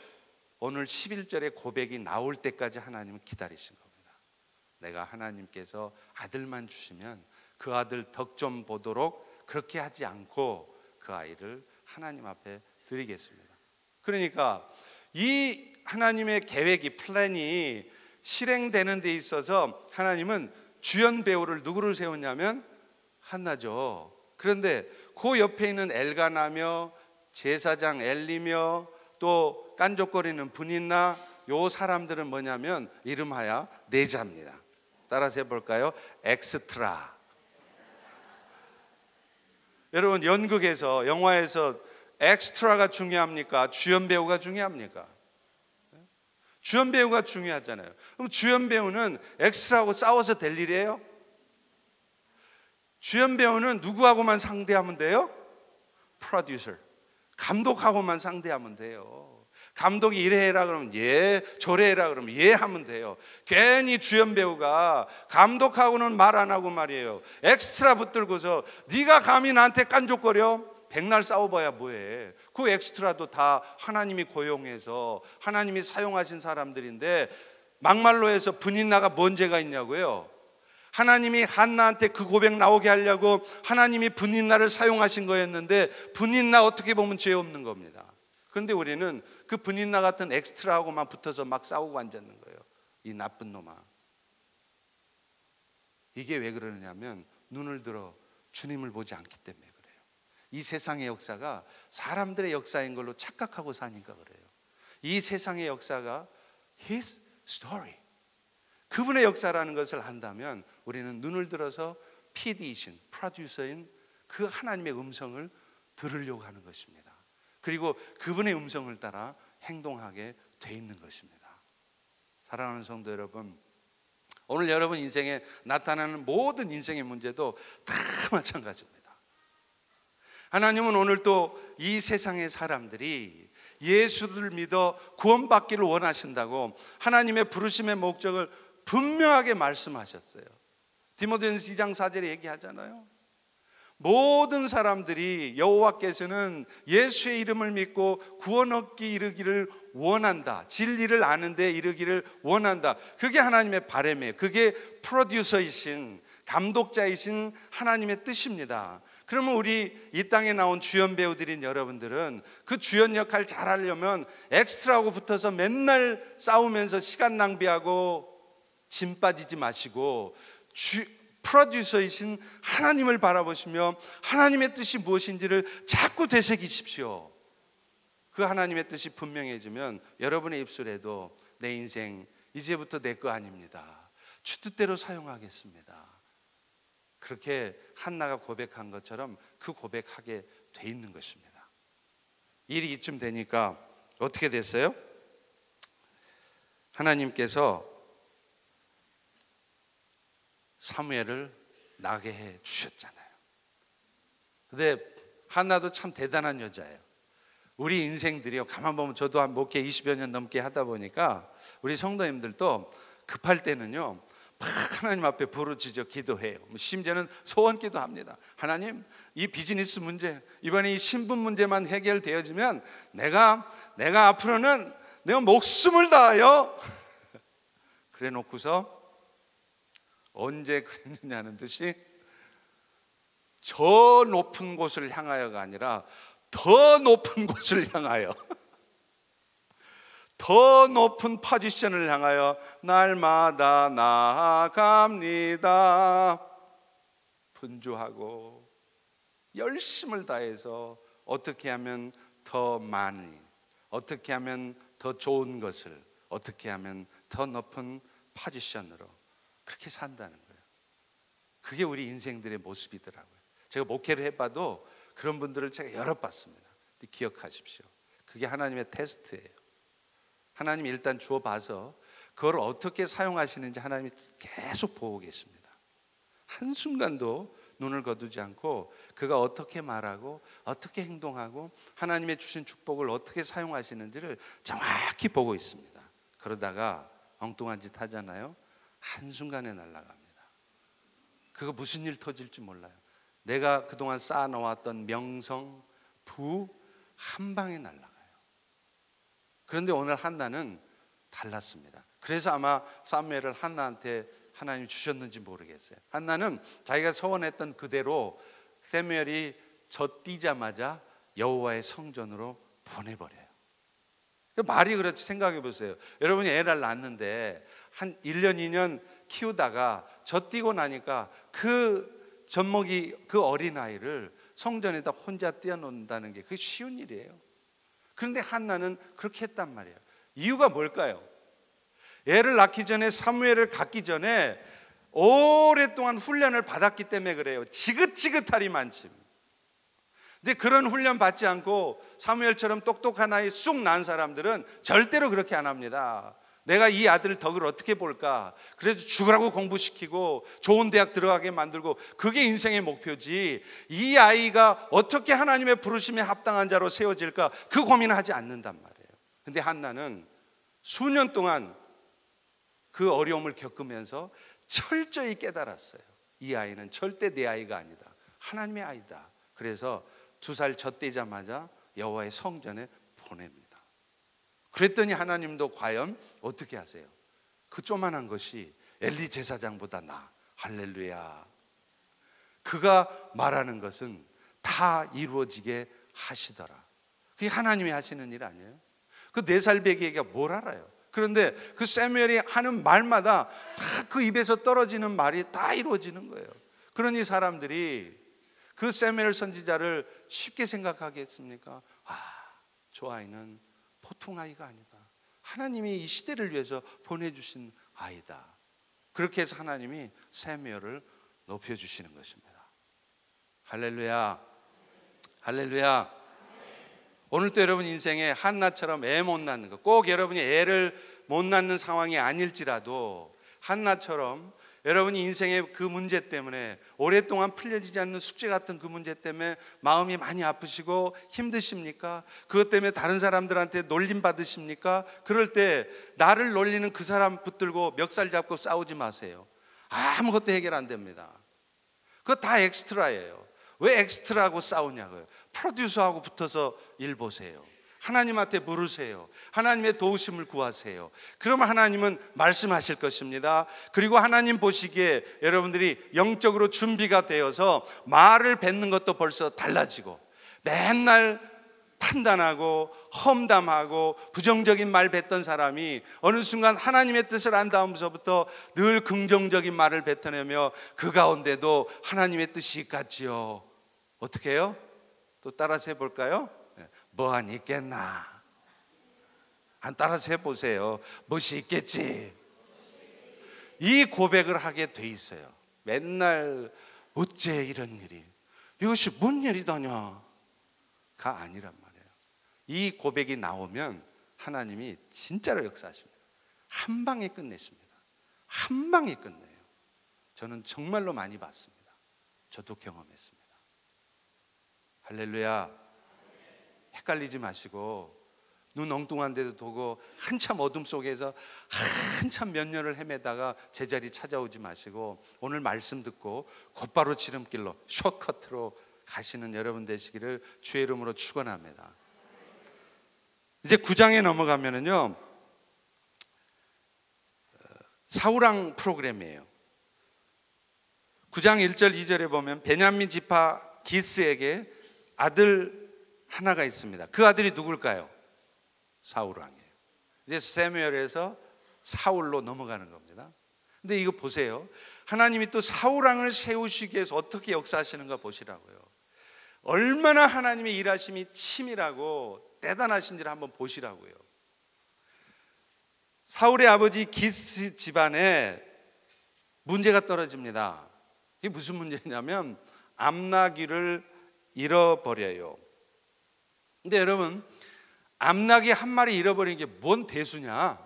오늘 11절의 고백이 나올 때까지 하나님은 기다리신 겁니다. 내가 하나님께서 아들만 주시면 그 아들 덕 좀 보도록 그렇게 하지 않고 그 아이를 하나님 앞에 드리겠습니다. 그러니까 이 하나님의 계획이, 플랜이 실행되는 데 있어서 하나님은 주연 배우를 누구를 세웠냐면 한나죠. 그런데 그 옆에 있는 엘가나며 제사장 엘리며 또 깐족거리는 분인나, 요 사람들은 뭐냐면 이름하여 내자입니다. 따라서 해볼까요? 엑스트라. 여러분, 연극에서, 영화에서 엑스트라가 중요합니까? 주연 배우가 중요합니까? 주연 배우가 중요하잖아요. 그럼 주연 배우는 엑스트라하고 싸워서 될 일이에요? 주연 배우는 누구하고만 상대하면 돼요? 프로듀서, 감독하고만 상대하면 돼요. 감독이 이래 해라 그러면 예, 저래 해라 그러면 예 하면 돼요. 괜히 주연 배우가 감독하고는 말 안 하고 말이에요, 엑스트라 붙들고서 네가 감히 나한테 깐족거려? 백날 싸워봐야 뭐해. 그 엑스트라도 다 하나님이 고용해서 하나님이 사용하신 사람들인데 막말로 해서 분인나가 뭔 죄가 있냐고요? 하나님이 한나한테 그 고백 나오게 하려고 하나님이 분인나를 사용하신 거였는데 분인나 어떻게 보면 죄 없는 겁니다. 그런데 우리는 그 분인나 같은 엑스트라하고만 붙어서 막 싸우고 앉았는 거예요. 이 나쁜 놈아. 이게 왜 그러냐면 눈을 들어 주님을 보지 않기 때문에 그래요. 이 세상의 역사가 사람들의 역사인 걸로 착각하고 사니까 그래요. 이 세상의 역사가 His story, 그분의 역사라는 것을 안다면 우리는 눈을 들어서 PD이신, 프로듀서인 그 하나님의 음성을 들으려고 하는 것입니다. 그리고 그분의 음성을 따라 행동하게 돼 있는 것입니다. 사랑하는 성도 여러분, 오늘 여러분 인생에 나타나는 모든 인생의 문제도 다 마찬가지입니다. 하나님은 오늘 또 이 세상의 사람들이 예수를 믿어 구원받기를 원하신다고 하나님의 부르심의 목적을 분명하게 말씀하셨어요. 디모데전서 2장 4절에 얘기하잖아요. 모든 사람들이 여호와께서는 예수의 이름을 믿고 구원 얻기 이르기를 원한다, 진리를 아는데 이르기를 원한다. 그게 하나님의 바람이에요. 그게 프로듀서이신, 감독자이신 하나님의 뜻입니다. 그러면 우리 이 땅에 나온 주연 배우들인 여러분들은 그 주연 역할 잘하려면 엑스트라하고 붙어서 맨날 싸우면서 시간 낭비하고 짐 빠지지 마시고 프로듀서이신 하나님을 바라보시며 하나님의 뜻이 무엇인지를 자꾸 되새기십시오. 그 하나님의 뜻이 분명해지면 여러분의 입술에도 내 인생 이제부터 내 거 아닙니다, 주 뜻대로 사용하겠습니다, 그렇게 한나가 고백한 것처럼 그 고백하게 돼 있는 것입니다. 일이 이쯤 되니까 어떻게 됐어요? 하나님께서 사무엘을 나게 해 주셨잖아요. 근데 한나도 참 대단한 여자예요. 우리 인생들이요, 가만 보면 저도 한 목회 20여 년 넘게 하다 보니까 우리 성도님들도 급할 때는요 막 하나님 앞에 부르짖어 기도해요. 심지어는 소원기도 합니다. 하나님, 이 비즈니스 문제, 이번에 이 신분 문제만 해결되어지면 내가 앞으로는 내가 목숨을 다하여 그래 놓고서 언제 그랬느냐는 듯이 저 높은 곳을 향하여가 아니라 더 높은 곳을 향하여 더 높은 포지션을 향하여 날마다 나아갑니다. 분주하고 열심을 다해서 어떻게 하면 더 많이, 어떻게 하면 더 좋은 것을, 어떻게 하면 더 높은 포지션으로 그렇게 산다는 거예요. 그게 우리 인생들의 모습이더라고요. 제가 목회를 해봐도 그런 분들을 제가 여러 봤습니다. 기억하십시오. 그게 하나님의 테스트예요. 하나님이 일단 주어봐서 그걸 어떻게 사용하시는지 하나님이 계속 보고 계십니다. 한순간도 눈을 거두지 않고 그가 어떻게 말하고 어떻게 행동하고 하나님의 주신 축복을 어떻게 사용하시는지를 정확히 보고 있습니다. 그러다가 엉뚱한 짓 하잖아요. 한순간에 날아갑니다. 그거 무슨 일 터질지 몰라요. 내가 그동안 쌓아놓았던 명성, 부 한 방에 날아가요. 그런데 오늘 한나는 달랐습니다. 그래서 아마 사무엘을 한나한테 하나님이 주셨는지 모르겠어요. 한나는 자기가 서원했던 그대로 사무엘이 젖뛰자마자 여호와의 성전으로 보내버려요. 말이 그렇지 생각해 보세요. 여러분이 애를 낳았는데 한 1년 2년 키우다가 젖뛰고 나니까 그 젖먹이 그 어린아이를 성전에다 혼자 띄워놓는다는 게 그게 쉬운 일이에요. 그런데 한나는 그렇게 했단 말이에요. 이유가 뭘까요? 애를 낳기 전에 사무엘을 갖기 전에 오랫동안 훈련을 받았기 때문에 그래요. 지긋지긋하리만침. 근데 그런 훈련 받지 않고 사무엘처럼 똑똑한 아이 쑥 난 사람들은 절대로 그렇게 안 합니다. 내가 이 아들 덕을 어떻게 볼까? 그래서 죽으라고 공부시키고 좋은 대학 들어가게 만들고 그게 인생의 목표지, 이 아이가 어떻게 하나님의 부르심에 합당한 자로 세워질까 그 고민을 하지 않는단 말이에요. 근데 한나는 수년 동안 그 어려움을 겪으면서 철저히 깨달았어요. 이 아이는 절대 내 아이가 아니다. 하나님의 아이다. 그래서 2살 젖되자마자 여호와의 성전에 보냅니다. 그랬더니 하나님도 과연 어떻게 하세요? 그 조만한 것이 엘리 제사장보다 나아. 할렐루야. 그가 말하는 것은 다 이루어지게 하시더라. 그게 하나님이 하시는 일 아니에요? 그 4살 배기가 뭘 알아요? 그런데 그 사무엘이 하는 말마다 다 그 입에서 떨어지는 말이 다 이루어지는 거예요. 그러니 사람들이 그 사무엘 선지자를 쉽게 생각하겠습니까? 저 아이는 보통 아이가 아니다. 하나님이 이 시대를 위해서 보내주신 아이다. 그렇게 해서 하나님이 사무엘을 높여주시는 것입니다. 할렐루야. 할렐루야. 오늘도 여러분 인생에 한나처럼 애 못 낳는 것, 꼭 여러분이 애를 못 낳는 상황이 아닐지라도 한나처럼 여러분이 인생의 그 문제 때문에 오랫동안 풀려지지 않는 숙제 같은 그 문제 때문에 마음이 많이 아프시고 힘드십니까? 그것 때문에 다른 사람들한테 놀림 받으십니까? 그럴 때 나를 놀리는 그 사람 붙들고 멱살 잡고 싸우지 마세요. 아무것도 해결 안 됩니다. 그거 다 엑스트라예요. 왜 엑스트라하고 싸우냐고요? 프로듀서하고 붙어서 일 보세요. 하나님한테 물으세요. 하나님의 도우심을 구하세요. 그러면 하나님은 말씀하실 것입니다. 그리고 하나님 보시기에 여러분들이 영적으로 준비가 되어서 말을 뱉는 것도 벌써 달라지고, 맨날 판단하고 험담하고 부정적인 말 뱉던 사람이 어느 순간 하나님의 뜻을 안 다음서부터 늘 긍정적인 말을 뱉어내며 그 가운데도 하나님의 뜻이 있겠지요. 어떻게 해요? 또 따라서 해볼까요? 뭐하니 있겠나? 한 따라서 해보세요. 무엇이 있겠지? 이 고백을 하게 돼 있어요. 맨날 어째 이런 일이, 이것이 뭔 일이더냐 가 아니란 말이에요. 이 고백이 나오면 하나님이 진짜로 역사하십니다. 한 방에 끝내십니다. 한 방에 끝내요. 저는 정말로 많이 봤습니다. 저도 경험했습니다. 할렐루야. 헷갈리지 마시고 눈 엉뚱한 데도 두고 한참 어둠 속에서 한참 몇 년을 헤매다가 제자리 찾아오지 마시고 오늘 말씀 듣고 곧바로 지름길로 숏커트로 가시는 여러분 되시기를 주의 이름으로 축원합니다. 이제 9장에 넘어가면은요, 사우랑 프로그램이에요. 9장 1절 2절에 보면 베냐민 지파 기스에게 아들 하나가 있습니다. 그 아들이 누굴까요? 사울 왕이에요. 이제 사무엘에서 사울로 넘어가는 겁니다. 근데 이거 보세요. 하나님이 또 사울 왕을 세우시기 위해서 어떻게 역사하시는가 보시라고요. 얼마나 하나님의 일하심이 치밀하고 대단하신지를 한번 보시라고요. 사울의 아버지 기스 집안에 문제가 떨어집니다. 이게 무슨 문제냐면 암나귀를 잃어버려요. 근데 여러분, 암나귀 한 마리 잃어버리는 게 뭔 대수냐?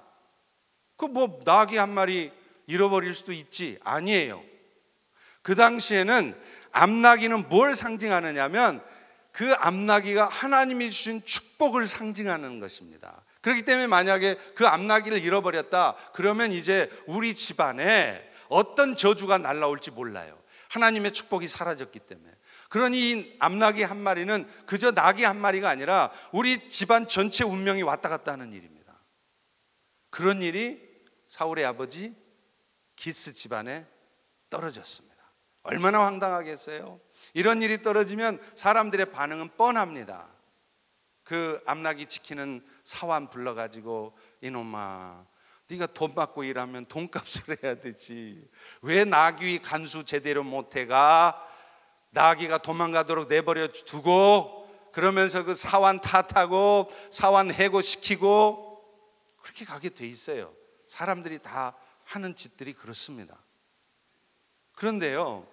그 뭐 나귀 한 마리 잃어버릴 수도 있지. 아니에요. 그 당시에는 암나귀는 뭘 상징하느냐면 그 암나귀가 하나님이 주신 축복을 상징하는 것입니다. 그렇기 때문에 만약에 그 암나귀를 잃어버렸다 그러면 이제 우리 집안에 어떤 저주가 날라올지 몰라요. 하나님의 축복이 사라졌기 때문에. 그러니 이 암나귀 한 마리는 그저 나귀 한 마리가 아니라 우리 집안 전체 운명이 왔다 갔다 하는 일입니다. 그런 일이 사울의 아버지 기스 집안에 떨어졌습니다. 얼마나 황당하겠어요? 이런 일이 떨어지면 사람들의 반응은 뻔합니다. 그 암나귀 지키는 사환 불러가지고 이놈아, 네가 돈 받고 일하면 돈값을 해야 되지. 왜 나귀 간수 제대로 못해가? 나귀가 도망가도록 내버려 두고 그러면서 그 사환 탓하고 사환 해고시키고 그렇게 가게 돼 있어요. 사람들이 다 하는 짓들이 그렇습니다. 그런데요,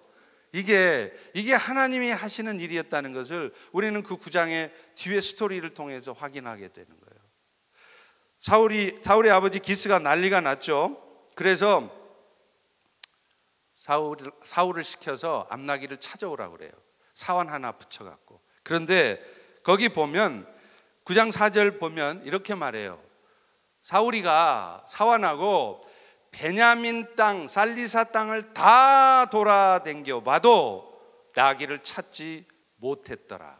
이게 하나님이 하시는 일이었다는 것을 우리는 그 9장의 뒤에 스토리를 통해서 확인하게 되는 거예요. 사울의 아버지 기스가 난리가 났죠. 그래서 사울을 시켜서 암나귀를 찾아오라고 그래요. 사환 하나 붙여갖고. 그런데 거기 보면 9장 4절 보면 이렇게 말해요. 사울이가 사환하고 베냐민 땅 살리사 땅을 다 돌아댕겨 봐도 나귀를 찾지 못했더라.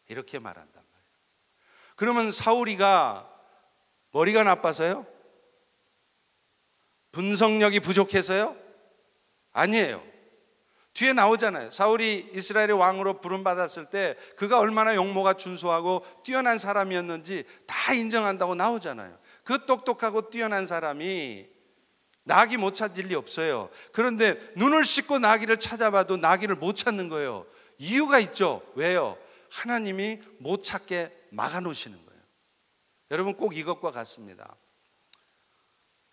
이렇게 말한단 말이에요. 그러면 사울이가 머리가 나빠서요? 분석력이 부족해서요? 아니에요. 뒤에 나오잖아요. 사울이 이스라엘의 왕으로 부름받았을 때 그가 얼마나 용모가 준수하고 뛰어난 사람이었는지 다 인정한다고 나오잖아요. 그 똑똑하고 뛰어난 사람이 나귀 못 찾을 리 없어요. 그런데 눈을 씻고 나귀를 찾아봐도 나귀를 못 찾는 거예요. 이유가 있죠. 왜요? 하나님이 못 찾게 막아놓으시는 거예요. 여러분, 꼭 이것과 같습니다.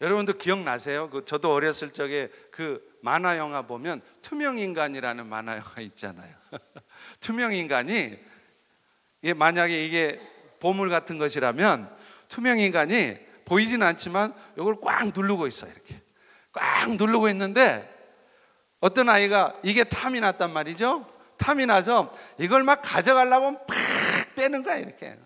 여러분도 기억나세요? 저도 어렸을 적에 그 만화 영화 보면 투명인간이라는 만화 영화 있잖아요. 투명인간이 만약에 이게 보물 같은 것이라면 투명인간이 보이진 않지만 이걸 꽉 누르고 있어요. 이렇게 꽉 누르고 있는데 어떤 아이가 이게 탐이 났단 말이죠. 탐이 나서 이걸 막 가져가려고 팍 빼는 거야 이렇게.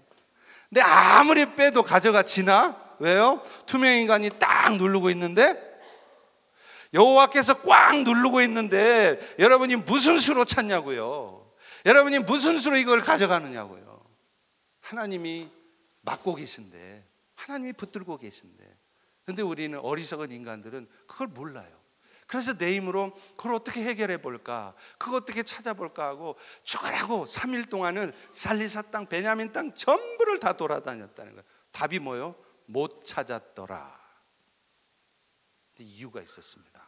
근데 아무리 빼도 가져가 지나? 왜요? 투명인간이 딱 누르고 있는데 여호와께서 꽉 누르고 있는데 여러분이 무슨 수로 찾냐고요. 여러분이 무슨 수로 이걸 가져가느냐고요. 하나님이 막고 계신데, 하나님이 붙들고 계신데, 근데 우리는 어리석은 인간들은 그걸 몰라요. 그래서 내 힘으로 그걸 어떻게 해결해 볼까, 그거 어떻게 찾아볼까 하고 죽으라고 3일 동안을 살리사 땅, 베냐민 땅 전부를 다 돌아다녔다는 거예요. 답이 뭐예요? 못 찾았더라. 이유가 있었습니다.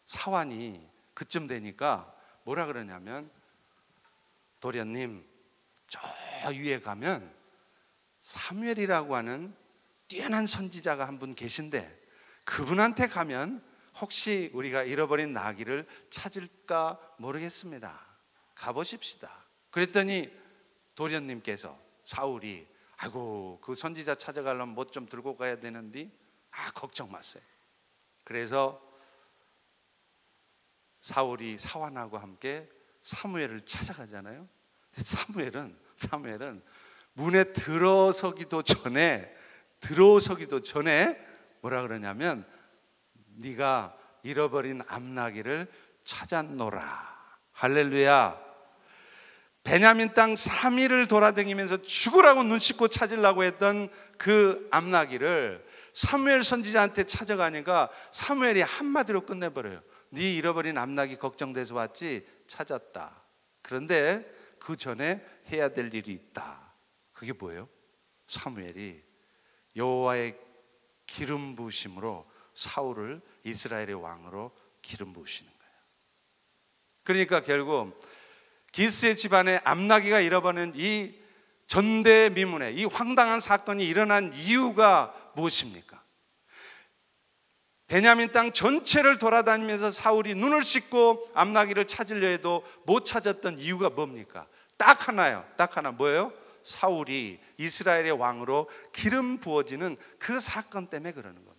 사환이 그쯤 되니까 뭐라 그러냐면, 도련님 저 위에 가면 사무엘이라고 하는 뛰어난 선지자가 한 분 계신데 그분한테 가면 혹시 우리가 잃어버린 나귀를 찾을까 모르겠습니다. 가보십시다. 그랬더니 도련님께서, 사울이, 아이고 그 선지자 찾아가려면 뭐 좀 들고 가야 되는데 걱정 마세요. 그래서 사울이 사환하고 함께 사무엘을 찾아가잖아요. 사무엘은 문에 들어서기도 전에 뭐라 그러냐면, 네가 잃어버린 암나귀를 찾았노라. 할렐루야. 베냐민 땅 3일을 돌아다니면서 죽으라고 눈 씻고 찾으려고 했던 그 암나귀를 사무엘 선지자한테 찾아가니까 사무엘이 한마디로 끝내버려요. 네 잃어버린 암나귀 걱정돼서 왔지? 찾았다. 그런데 그 전에 해야 될 일이 있다. 그게 뭐예요? 사무엘이 여호와의 기름 부으심으로 사울을 이스라엘의 왕으로 기름 부으시는 거예요. 그러니까 결국 기스의 집안에 암나기가 잃어버린 이 전대미문의 이 황당한 사건이 일어난 이유가 무엇입니까? 베냐민 땅 전체를 돌아다니면서 사울이 눈을 씻고 암나기를 찾으려 해도 못 찾았던 이유가 뭡니까? 딱 하나요. 딱 하나. 뭐예요? 사울이 이스라엘의 왕으로 기름 부어지는 그 사건 때문에 그러는 겁니다.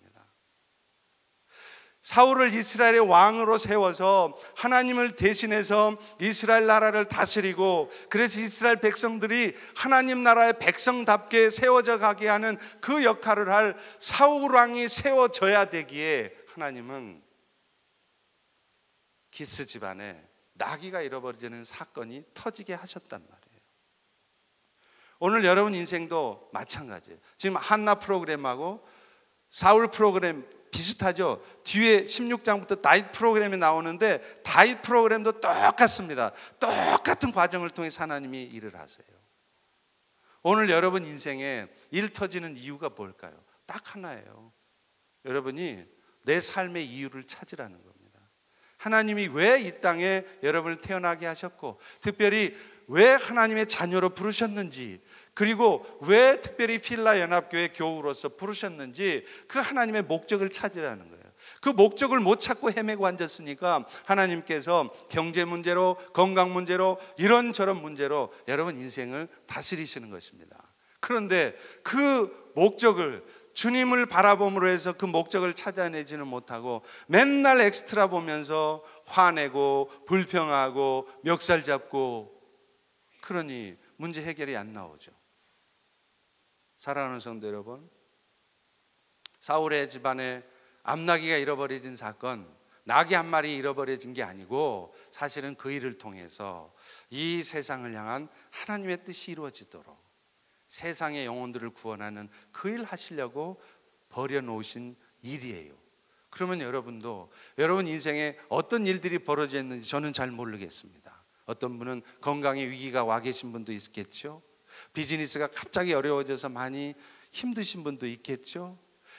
사울을 이스라엘의 왕으로 세워서 하나님을 대신해서 이스라엘 나라를 다스리고, 그래서 이스라엘 백성들이 하나님 나라의 백성답게 세워져 가게 하는 그 역할을 할 사울 왕이 세워져야 되기에 하나님은 기스 집안에 나귀가 잃어버리는 사건이 터지게 하셨단 말이에요. 오늘 여러분 인생도 마찬가지예요. 지금 한나 프로그램하고 사울 프로그램 비슷하죠. 뒤에 16장부터 다윗 프로그램이 나오는데 다윗 프로그램도 똑같습니다. 똑같은 과정을 통해서 하나님이 일을 하세요. 오늘 여러분 인생에 일 터지는 이유가 뭘까요? 딱 하나예요. 여러분이 내 삶의 이유를 찾으라는 겁니다. 하나님이 왜 이 땅에 여러분을 태어나게 하셨고, 특별히 왜 하나님의 자녀로 부르셨는지, 그리고 왜 특별히 필라 연합교회 교우로서 부르셨는지 그 하나님의 목적을 찾으라는 거예요. 그 목적을 못 찾고 헤매고 앉았으니까 하나님께서 경제 문제로, 건강 문제로, 이런저런 문제로 여러분 인생을 다스리시는 것입니다. 그런데 그 목적을, 주님을 바라봄으로 해서 그 목적을 찾아내지는 못하고 맨날 엑스트라 보면서 화내고 불평하고 멱살 잡고, 그러니 문제 해결이 안 나오죠. 사랑하는 성도 여러분, 사울의 집안에 암나귀가 잃어버려진 사건, 나귀 한 마리 잃어버려진 게 아니고 사실은 그 일을 통해서 이 세상을 향한 하나님의 뜻이 이루어지도록 세상의 영혼들을 구원하는 그 일 하시려고 버려놓으신 일이에요. 그러면 여러분도 여러분 인생에 어떤 일들이 벌어져 있는지 저는 잘 모르겠습니다. 어떤 분은 건강에 위기가 와 계신 분도 있겠죠. 비즈니스가 갑자기 어려워져서 많이 힘드신 분도 있겠죠.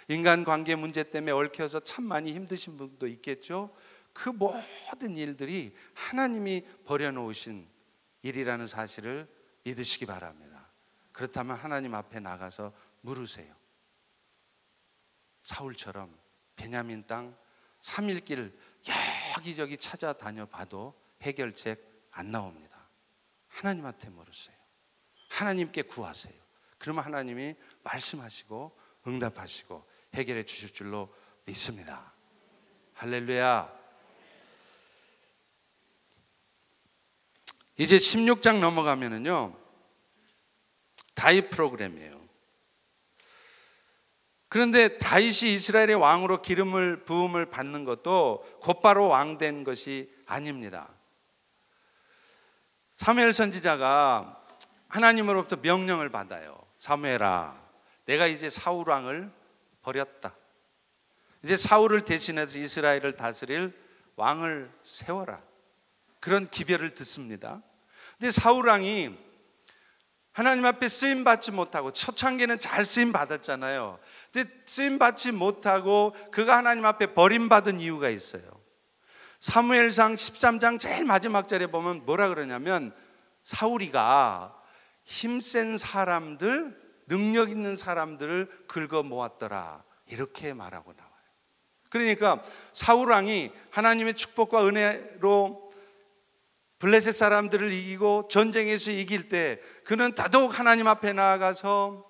인간관계 문제 때문에 얽혀서 참 많이 힘드신 분도 있겠죠. 그 모든 일들이 하나님이 버려놓으신 일이라는 사실을 믿으시기 바랍니다. 그렇다면 하나님 앞에 나가서 물으세요. 사울처럼 베냐민 땅 3일길 여기저기 찾아다녀 봐도 해결책 안 나옵니다. 하나님한테 물으세요. 하나님께 구하세요. 그러면 하나님이 말씀하시고 응답하시고 해결해 주실 줄로 믿습니다. 할렐루야. 이제 16장 넘어가면은요, 다윗 프로그램이에요. 그런데 다윗이 이스라엘의 왕으로 기름을 부음을 받는 것도 곧바로 왕 된 것이 아닙니다. 사무엘 선지자가 하나님으로부터 명령을 받아요. 사무엘아, 내가 이제 사울 왕을 버렸다. 이제 사울을 대신해서 이스라엘을 다스릴 왕을 세워라. 그런 기별을 듣습니다. 근데 사울 왕이 하나님 앞에 쓰임 받지 못하고, 초창기는 잘 쓰임 받았잖아요. 근데 쓰임 받지 못하고 그가 하나님 앞에 버림받은 이유가 있어요. 사무엘상 13장 제일 마지막 절에 보면 뭐라 그러냐면, 사울이가 힘센 사람들, 능력 있는 사람들을 긁어 모았더라, 이렇게 말하고 나와요. 그러니까 사울 왕이 하나님의 축복과 은혜로 블레셋 사람들을 이기고 전쟁에서 이길 때 그는 더더욱 하나님 앞에 나아가서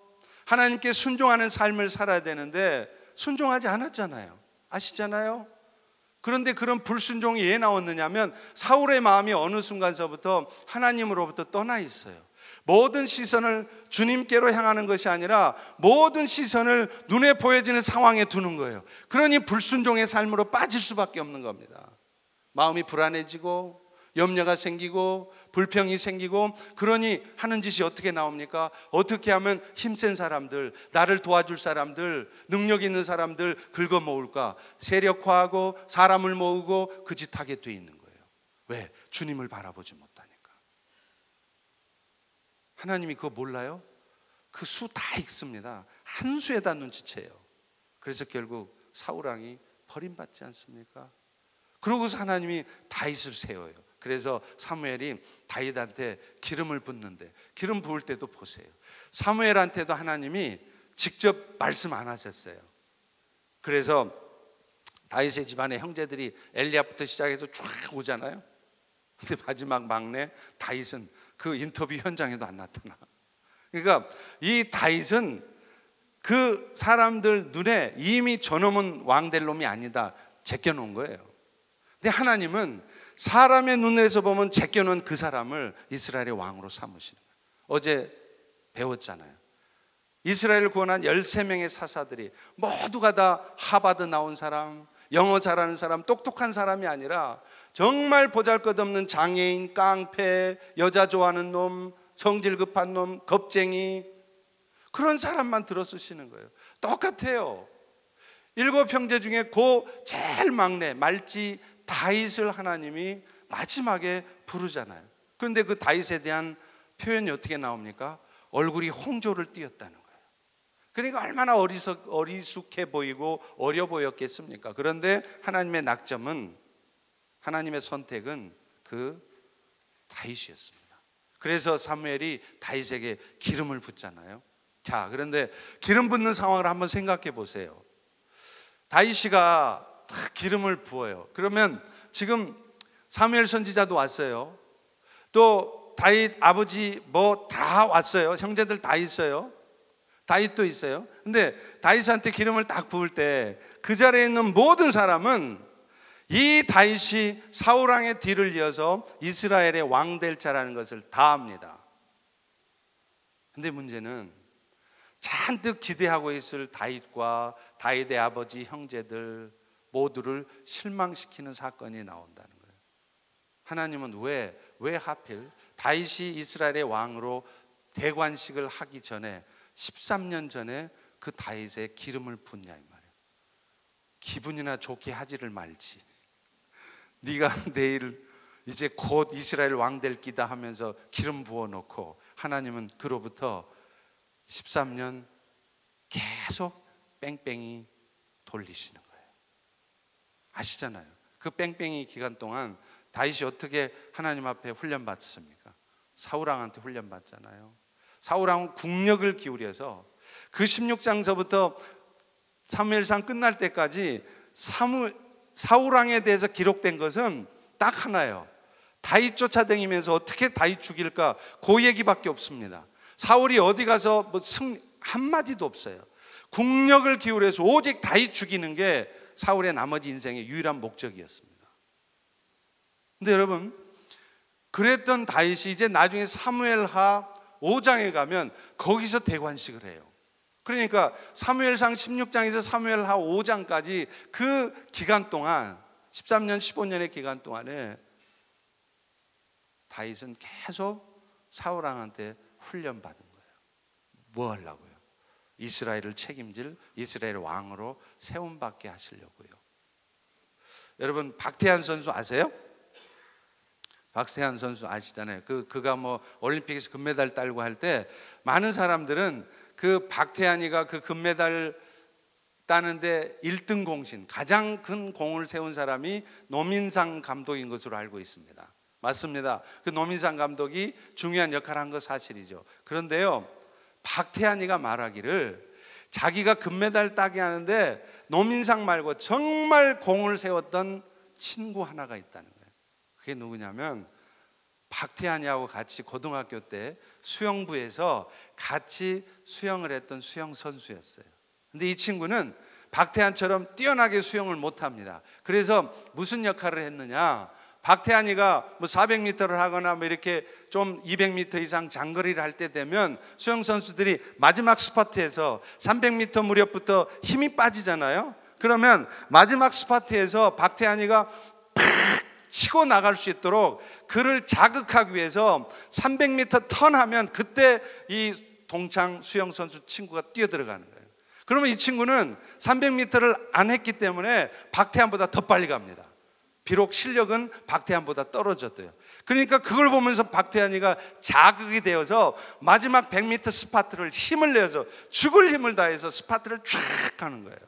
하나님께 순종하는 삶을 살아야 되는데 순종하지 않았잖아요. 아시잖아요? 그런데 그런 불순종이 왜 나왔느냐면 사울의 마음이 어느 순간서부터 하나님으로부터 떠나 있어요. 모든 시선을 주님께로 향하는 것이 아니라 모든 시선을 눈에 보여지는 상황에 두는 거예요. 그러니 불순종의 삶으로 빠질 수밖에 없는 겁니다. 마음이 불안해지고 염려가 생기고 불평이 생기고, 그러니 하는 짓이 어떻게 나옵니까? 어떻게 하면 힘센 사람들, 나를 도와줄 사람들, 능력 있는 사람들 긁어 모을까? 세력화하고 사람을 모으고 그 짓 하게 돼 있는 거예요. 왜? 주님을 바라보지 못하니까. 하나님이 그거 몰라요? 그 수 다 읽습니다. 한 수에다 눈치채요. 그래서 결국 사울왕이 버림받지 않습니까? 그러고서 하나님이 다윗을 세워요. 그래서 사무엘이 다윗한테 기름을 붓는데, 기름 부을 때도 보세요. 사무엘한테도 하나님이 직접 말씀 안 하셨어요. 그래서 다윗의 집안의 형제들이 엘리압부터 시작해서 쫙 오잖아요. 근데 마지막 막내 다윗은 그 인터뷰 현장에도 안 나타나. 그러니까 이 다윗은 그 사람들 눈에 이미 저놈은 왕 될 놈이 아니다 제껴놓은 거예요. 근데 하나님은 사람의 눈에서 보면 제껴놓은 그 사람을 이스라엘의 왕으로 삼으시는 거예요. 어제 배웠잖아요. 이스라엘을 구원한 13명의 사사들이 모두가 다 하버드 나온 사람, 영어 잘하는 사람, 똑똑한 사람이 아니라 정말 보잘것없는 장애인, 깡패, 여자 좋아하는 놈, 성질 급한 놈, 겁쟁이, 그런 사람만 들어 쓰시는 거예요. 똑같아요. 7 형제 중에 그 제일 막내 말지 다윗을 하나님이 마지막에 부르잖아요. 그런데 그 다윗에 대한 표현이 어떻게 나옵니까? 얼굴이 홍조를 띄었다는 거예요. 그러니까 얼마나 어리숙해 보이고 어려 보였겠습니까? 그런데 하나님의 낙점은, 하나님의 선택은 그 다윗이었습니다. 그래서 사무엘이 다윗에게 기름을 붓잖아요. 자, 그런데 기름 붓는 상황을 한번 생각해 보세요. 다윗이가 딱 기름을 부어요. 그러면 지금 사무엘 선지자도 왔어요. 또 다윗 아버지 뭐 다 왔어요. 형제들 다 있어요. 다윗도 있어요. 근데 다윗한테 기름을 딱 부을 때 그 자리에 있는 모든 사람은 이 다윗이 사울왕의 뒤를 이어서 이스라엘의 왕 될 자라는 것을 다 압니다. 근데 문제는 잔뜩 기대하고 있을 다윗과 다윗의 아버지 형제들 모두를 실망시키는 사건이 나온다는 거예요. 하나님은 왜 하필 다윗이 이스라엘의 왕으로 대관식을 하기 전에 13년 전에 그 다윗의 기름을 붓냐 이 말이에요. 기분이나 좋게 하지를 말지. 네가 내일 이제 곧 이스라엘 왕 될 끼다 하면서 기름 부어놓고 하나님은 그로부터 13년 계속 뺑뺑이 돌리시는 거예요. 아시잖아요. 그 뺑뺑이 기간 동안 다윗이 어떻게 하나님 앞에 훈련받습니까? 사울왕한테 훈련받잖아요. 사울왕은 국력을 기울여서 그 16장서부터 사무엘상 끝날 때까지 사울왕에 대해서 기록된 것은 딱 하나예요. 다윗 쫓아다니면서 어떻게 다윗 죽일까, 그 얘기밖에 없습니다. 사울이 어디 가서 뭐 한마디도 없어요. 국력을 기울여서 오직 다윗 죽이는 게 사울의 나머지 인생의 유일한 목적이었습니다. 근데 여러분, 그랬던 다윗이 이제 나중에 사무엘하 5장에 가면 거기서 대관식을 해요. 그러니까 사무엘상 16장에서 사무엘하 5장까지 그 기간 동안 13년 15년의 기간 동안에 다윗은 계속 사울왕한테 훈련받은 거예요. 뭐 하려고요? 이스라엘을 책임질 이스라엘 왕으로 세움받게 하시려고요. 여러분, 박태환 선수 아세요? 박태환 선수 아시잖아요. 그가 뭐 올림픽에서 금메달 따고 할 때 많은 사람들은 그 박태환이가 그 금메달 따는데 1등 공신, 가장 큰 공을 세운 사람이 노민상 감독인 것으로 알고 있습니다. 맞습니다. 그 노민상 감독이 중요한 역할을 한 거 사실이죠. 그런데요, 박태환이가 말하기를 자기가 금메달 따게 하는데 노민상 말고 정말 공을 세웠던 친구 하나가 있다는 거예요. 그게 누구냐면 박태환이하고 같이 고등학교 때 수영부에서 같이 수영을 했던 수영 선수였어요. 근데 이 친구는 박태환처럼 뛰어나게 수영을 못합니다. 그래서 무슨 역할을 했느냐, 박태환이가 뭐 400m를 하거나 뭐 이렇게 좀 200m 이상 장거리를 할 때 되면 수영 선수들이 마지막 스파트에서 300m 무렵부터 힘이 빠지잖아요. 그러면 마지막 스파트에서 박태환이가 팍 치고 나갈 수 있도록 그를 자극하기 위해서 300m 턴하면 그때 이 동창 수영 선수 친구가 뛰어들어가는 거예요. 그러면 이 친구는 300m를 안 했기 때문에 박태환보다 더 빨리 갑니다. 비록 실력은 박태환보다 떨어졌대요. 그러니까 그걸 보면서 박태환이가 자극이 되어서 마지막 100m 스파트를 힘을 내서 죽을 힘을 다해서 스파트를 쫙 하는 거예요.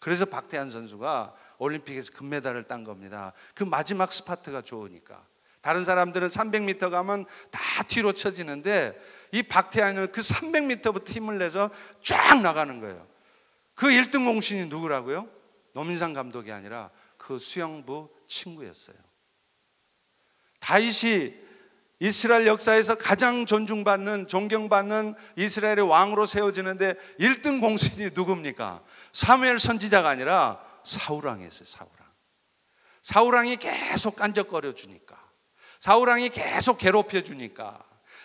그래서 박태환 선수가 올림픽에서 금메달을 딴 겁니다. 그 마지막 스파트가 좋으니까. 다른 사람들은 300m 가면 다 뒤로 쳐지는데 이 박태환은 그 300m부터 힘을 내서 쫙 나가는 거예요. 그 1등 공신이 누구라고요? 노민상 감독이 아니라 그 수영부 친구였어요. 다윗이 이스라엘 역사에서 가장 존중받는, 존경받는 이스라엘의 왕으로 세워지는데 1등 공신이 누굽니까? 사무엘 선지자가 아니라 사울왕이었어요. 사울왕이 계속 깐적거려 주니까, 사울왕이 계속 괴롭혀 주니까,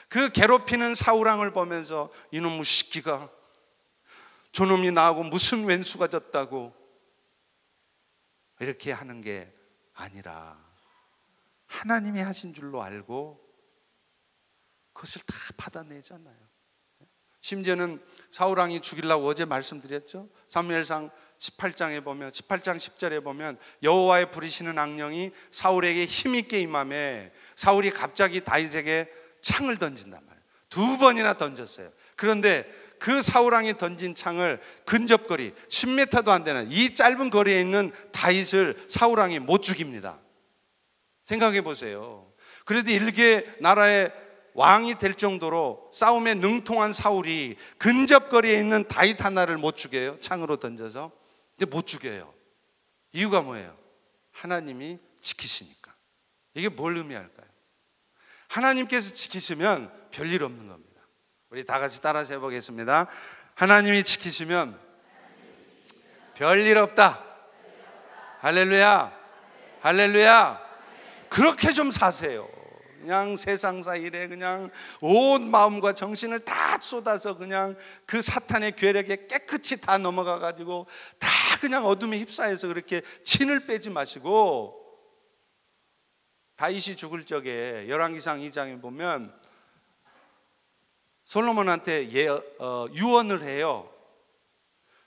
그 괴롭히는 사울왕을 보면서 이놈의 시끼가, 저놈이 나하고 무슨 왼수가 졌다고 이렇게 하는 게 아니라 하나님이 하신 줄로 알고 그것을 다 받아내잖아요. 심지어는 사울왕이 죽이려고 어제 말씀드렸죠. 사무엘상 18장에 보면, 18장 10절에 보면 여호와의 부리시는 악령이 사울에게 힘있게 임하매 사울이 갑자기 다윗에게 창을 던진단 말이에요. 2번이나 던졌어요. 그런데 그 사울왕이 던진 창을 근접거리 10m도 안 되는 이 짧은 거리에 있는 다윗을 사울왕이 못 죽입니다. 생각해 보세요. 그래도 일개 나라의 왕이 될 정도로 싸움에 능통한 사울이 근접거리에 있는 다윗 하나를 못 죽여요? 창으로 던져서. 근데 못 죽여요. 이유가 뭐예요? 하나님이 지키시니까. 이게 뭘 의미할까요? 하나님께서 지키시면 별일 없는 겁니다. 우리 다 같이 따라서 해보겠습니다. 하나님이 지키시면 별일 없다. 할렐루야, 할렐루야. 그렇게 좀 사세요. 그냥 세상사 일에 그냥 온 마음과 정신을 다 쏟아서 그냥 그 사탄의 괴력에 깨끗이 다 넘어가 가지고 다 그냥 어둠에 휩싸여서 그렇게 진을 빼지 마시고, 다윗이 죽을 적에 열왕기상 2장에 보면 솔로몬한테 유언을 해요.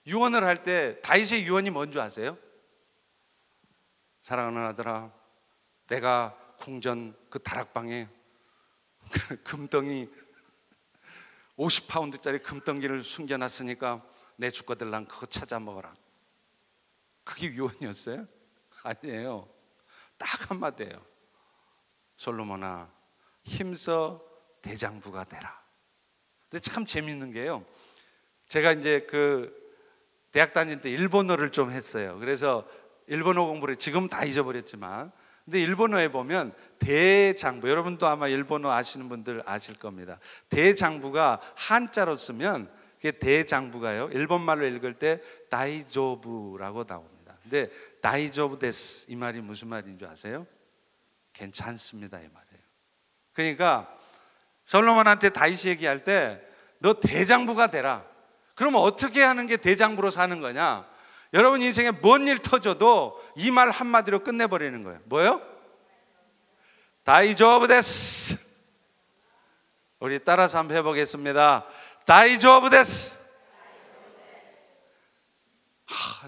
유언을 할 때 다윗의 유언이 뭔지 아세요? 사랑하는 아들아, 내가 궁전 그 다락방에 금덩이 50파운드짜리 금덩이를 숨겨놨으니까 내 죽거들랑 그거 찾아 먹어라. 그게 유언이었어요? 아니에요. 딱 한마디예요. 솔로몬아, 힘써 대장부가 되라. 근데 참 재밌는 게요, 제가 이제 그 대학 다닐 때 일본어를 좀 했어요. 그래서 일본어 공부를 지금 다 잊어버렸지만, 근데 일본어에 보면 대장부, 여러분도 아마 일본어 아시는 분들 아실 겁니다. 대장부가 한자로 쓰면 그게 대장부가요, 일본말로 읽을 때 다이조부라고 나옵니다. 근데 다이조부 데스, 이 말이 무슨 말인 줄 아세요? 괜찮습니다, 이 말이에요. 그러니까 솔로몬한테 다윗이 얘기할 때 너 대장부가 되라. 그러면 어떻게 하는 게 대장부로 사는 거냐? 여러분 인생에 뭔 일 터져도 이 말 한마디로 끝내버리는 거예요. 뭐요? 다이조부 데스. 우리 따라서 한번 해보겠습니다. 다이조부 데스.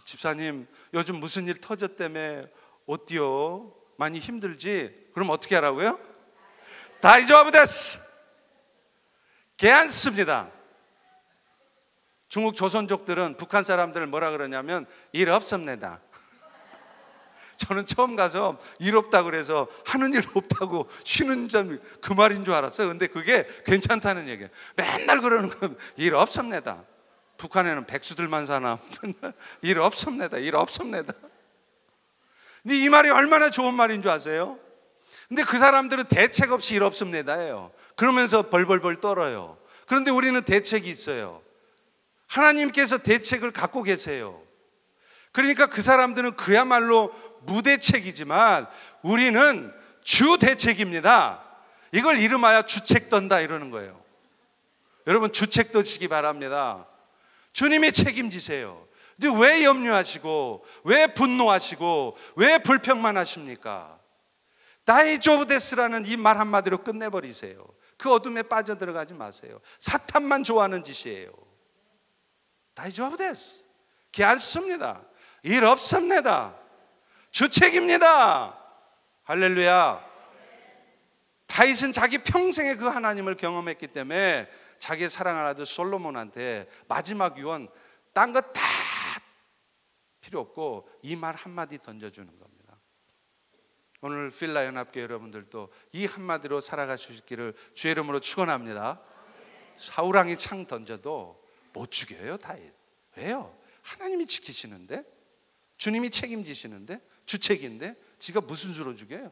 집사님 요즘 무슨 일 터졌다며 어때요? 많이 힘들지? 그럼 어떻게 하라고요? 다이조부 데스. 괜찮습니다. 중국 조선족들은 북한 사람들을 뭐라 그러냐면 일 없습니다. 저는 처음 가서 일 없다 그래서 하는 일 없다고 쉬는 점 그 말인 줄 알았어요. 근데 그게 괜찮다는 얘기예요. 맨날 그러는 거 일 없습니다. 북한에는 백수들만 사나? 일 없습니다. 일 없습니다. 근데 이 말이 얼마나 좋은 말인 줄 아세요? 근데 그 사람들은 대책 없이 일 없습니다예요. 그러면서 벌벌벌 떨어요. 그런데 우리는 대책이 있어요. 하나님께서 대책을 갖고 계세요. 그러니까 그 사람들은 그야말로 무대책이지만 우리는 주대책입니다. 이걸 이름하여 주책 떤다 이러는 거예요. 여러분 주책 떠시기 바랍니다. 주님이 책임지세요. 근데 왜 염려하시고 왜 분노하시고 왜 불평만 하십니까? 다이조부 데스라는 이 말 한마디로 끝내버리세요. 그 어둠에 빠져들어가지 마세요. 사탄만 좋아하는 짓이에요. 다이조부 데스. 괜찮습니다. 일 없습니다. 주책입니다. 할렐루야. 다윗은 자기 평생에 그 하나님을 경험했기 때문에 자기의 사랑하는 아들 솔로몬한테 마지막 유언, 딴 거 다 필요 없고 이 말 한마디 던져주는 겁니다. 오늘 필라 연합교 여러분들도 이 한마디로 살아가실 수 있기를 주의 이름으로 축원합니다. 사울왕이 창 던져도 못 죽여요, 다윗. 왜요? 하나님이 지키시는데, 주님이 책임지시는데, 주책인데 지가 무슨 수로 죽여요?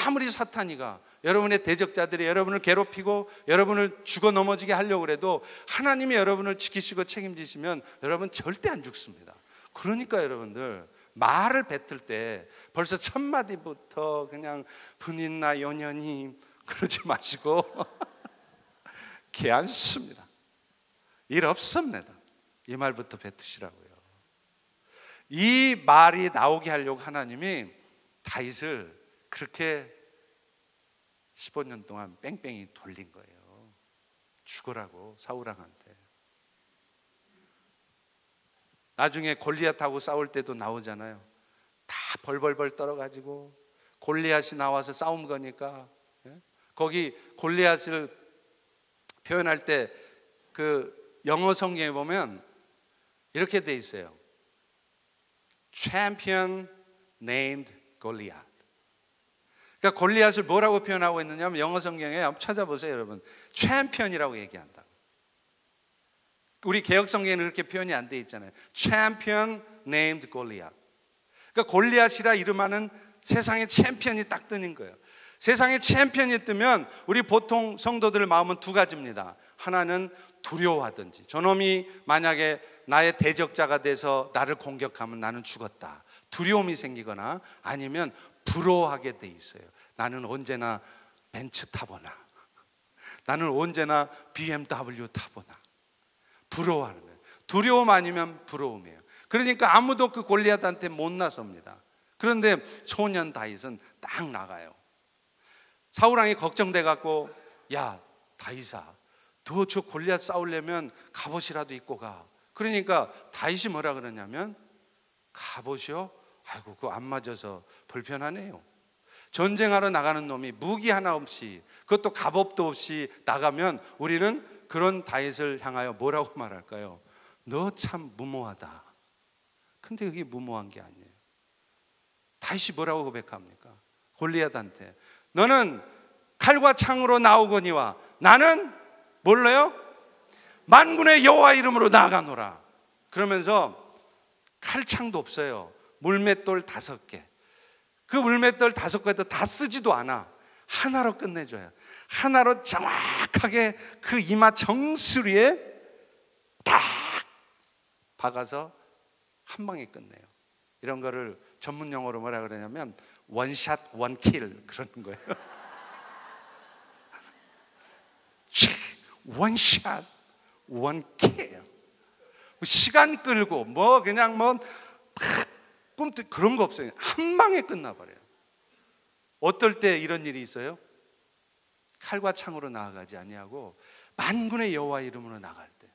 아무리 사탄이가 여러분의 대적자들이 여러분을 괴롭히고 여러분을 죽어 넘어지게 하려고 해도 하나님이 여러분을 지키시고 책임지시면 여러분 절대 안 죽습니다. 그러니까 여러분들 말을 뱉을 때 벌써 첫 마디부터 그냥 분인나 연연히 그러지 마시고 괜찮습니다. 일 없습니다. 이 말부터 뱉으시라고요. 이 말이 나오게 하려고 하나님이 다윗을 그렇게 15년 동안 뺑뺑이 돌린 거예요. 죽으라고 사울왕한테. 나중에 골리앗하고 싸울 때도 나오잖아요. 다 벌벌벌 떨어가지고 골리앗이 나와서 싸움 거니까, 거기 골리앗을 표현할 때 그 영어 성경에 보면 이렇게 돼 있어요. Champion named Goliath. 그러니까 골리앗을 뭐라고 표현하고 있느냐면 영어 성경에 한번 찾아보세요, 여러분. 챔피언이라고 얘기한다. 우리 개역 성경에는 그렇게 표현이 안 돼 있잖아요. Champion named Goliath. 그러니까 골리앗이라 이름하는 세상의 챔피언이 딱 뜨는 거예요. 세상에 챔피언이 뜨면 우리 보통 성도들 마음은 두 가지입니다. 하나는 두려워하든지, 저놈이 만약에 나의 대적자가 돼서 나를 공격하면 나는 죽었다, 두려움이 생기거나, 아니면 부러워하게 돼 있어요. 나는 언제나 벤츠 타보나, 나는 언제나 BMW 타보나. 부러워하는 거예요. 두려움 아니면 부러움이에요. 그러니까 아무도 그 골리앗한테 못 나섭니다. 그런데 소년 다윗은 딱 나가요. 사울왕이 걱정돼 갖고, 야 다윗아, 너 저 골리앗 싸우려면 갑옷이라도 입고 가. 그러니까 다윗이 뭐라 그러냐면, 갑옷이요? 아이고 그거 안 맞아서 불편하네요. 전쟁하러 나가는 놈이 무기 하나 없이, 그것도 갑옷도 없이 나가면 우리는 그런 다윗을 향하여 뭐라고 말할까요? 너 참 무모하다. 근데 그게 무모한 게 아니에요. 다윗이 뭐라고 고백합니까? 골리앗한테, 너는 칼과 창으로 나오거니와 나는 몰라요? 만군의 여호와 이름으로 나아가노라. 그러면서 칼창도 없어요. 물맷돌 5개. 그 물맷돌 5개도 다 쓰지도 않아. 하나로 끝내줘요. 하나로 정확하게 그 이마 정수리에 딱 박아서 한 방에 끝내요. 이런 거를 전문 용어로 뭐라 그러냐면 원샷 원킬 그러는 거예요. 원샷 원킬. 시간 끌고 뭐 그냥 뭐 꿈도 그런 거 없어요. 한 방에 끝나버려요. 어떨 때 이런 일이 있어요? 칼과 창으로 나아가지 아니하고 만군의 여호와 이름으로 나갈 때.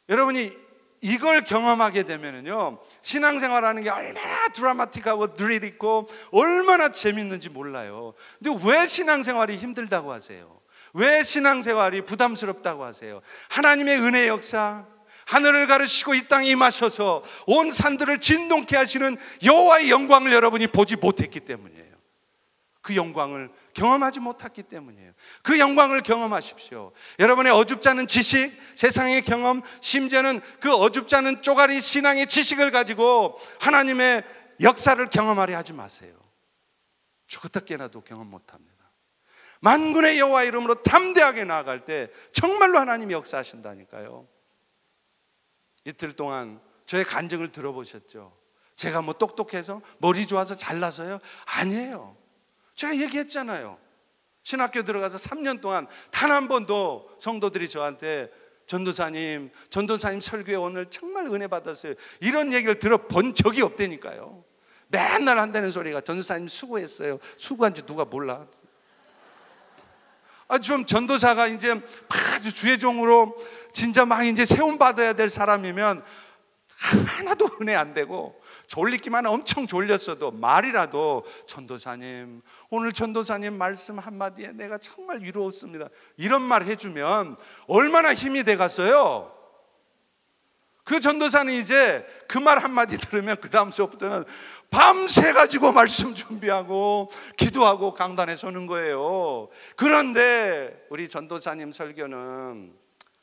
여러분이 이걸 경험하게 되면은요, 신앙생활하는 게 얼마나 드라마틱하고 드릴 있고 얼마나 재밌는지 몰라요. 근데 왜 신앙생활이 힘들다고 하세요? 왜 신앙생활이 부담스럽다고 하세요? 하나님의 은혜 역사, 하늘을 가르시고 이 땅에 임하셔서 온 산들을 진동케 하시는 여호와의 영광을 여러분이 보지 못했기 때문이에요. 그 영광을 경험하지 못했기 때문이에요. 그 영광을 경험하십시오. 여러분의 어줍지 않은 지식, 세상의 경험, 심지어는 그 어줍지 않은 쪼가리 신앙의 지식을 가지고 하나님의 역사를 경험하려 하지 마세요. 죽었다 깨나도 경험 못합니다. 만군의 여호와 이름으로 담대하게 나아갈 때 정말로 하나님이 역사하신다니까요. 이틀 동안 저의 간증을 들어보셨죠? 제가 뭐 똑똑해서 머리 좋아서 잘나서요? 아니에요. 제가 얘기했잖아요. 신학교 들어가서 3년 동안 단 한 번도 성도들이 저한테 전도사님 설교에 오늘 정말 은혜 받았어요, 이런 얘기를 들어본 적이 없다니까요. 맨날 한다는 소리가 전도사님 수고했어요. 수고한 지 누가 몰라. 좀 전도사가 이제 아주 주의 종으로 진짜 막 이제 세움 받아야 될 사람이면 하나도 은혜 안 되고 졸리기만 엄청 졸렸어도 말이라도 전도사님, 오늘 전도사님 말씀 한마디에 내가 정말 위로웠습니다, 이런 말 해주면 얼마나 힘이 돼갔어요. 그 전도사는 이제 그 말 한마디 들으면 그 다음 수업부터는 밤새 가지고 말씀 준비하고 기도하고 강단에 서는 거예요. 그런데 우리 전도사님 설교는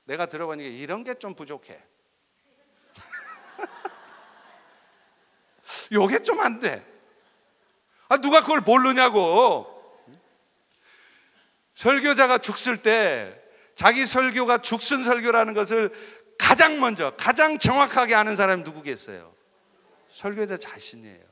내가 들어보니까 이런 게 좀 부족해. 요게 좀 안 돼. 누가 그걸 모르냐고. 설교자가 죽을 때 자기 설교가 죽순 설교라는 것을 가장 먼저, 가장 정확하게 아는 사람이 누구겠어요? 설교자 자신이에요.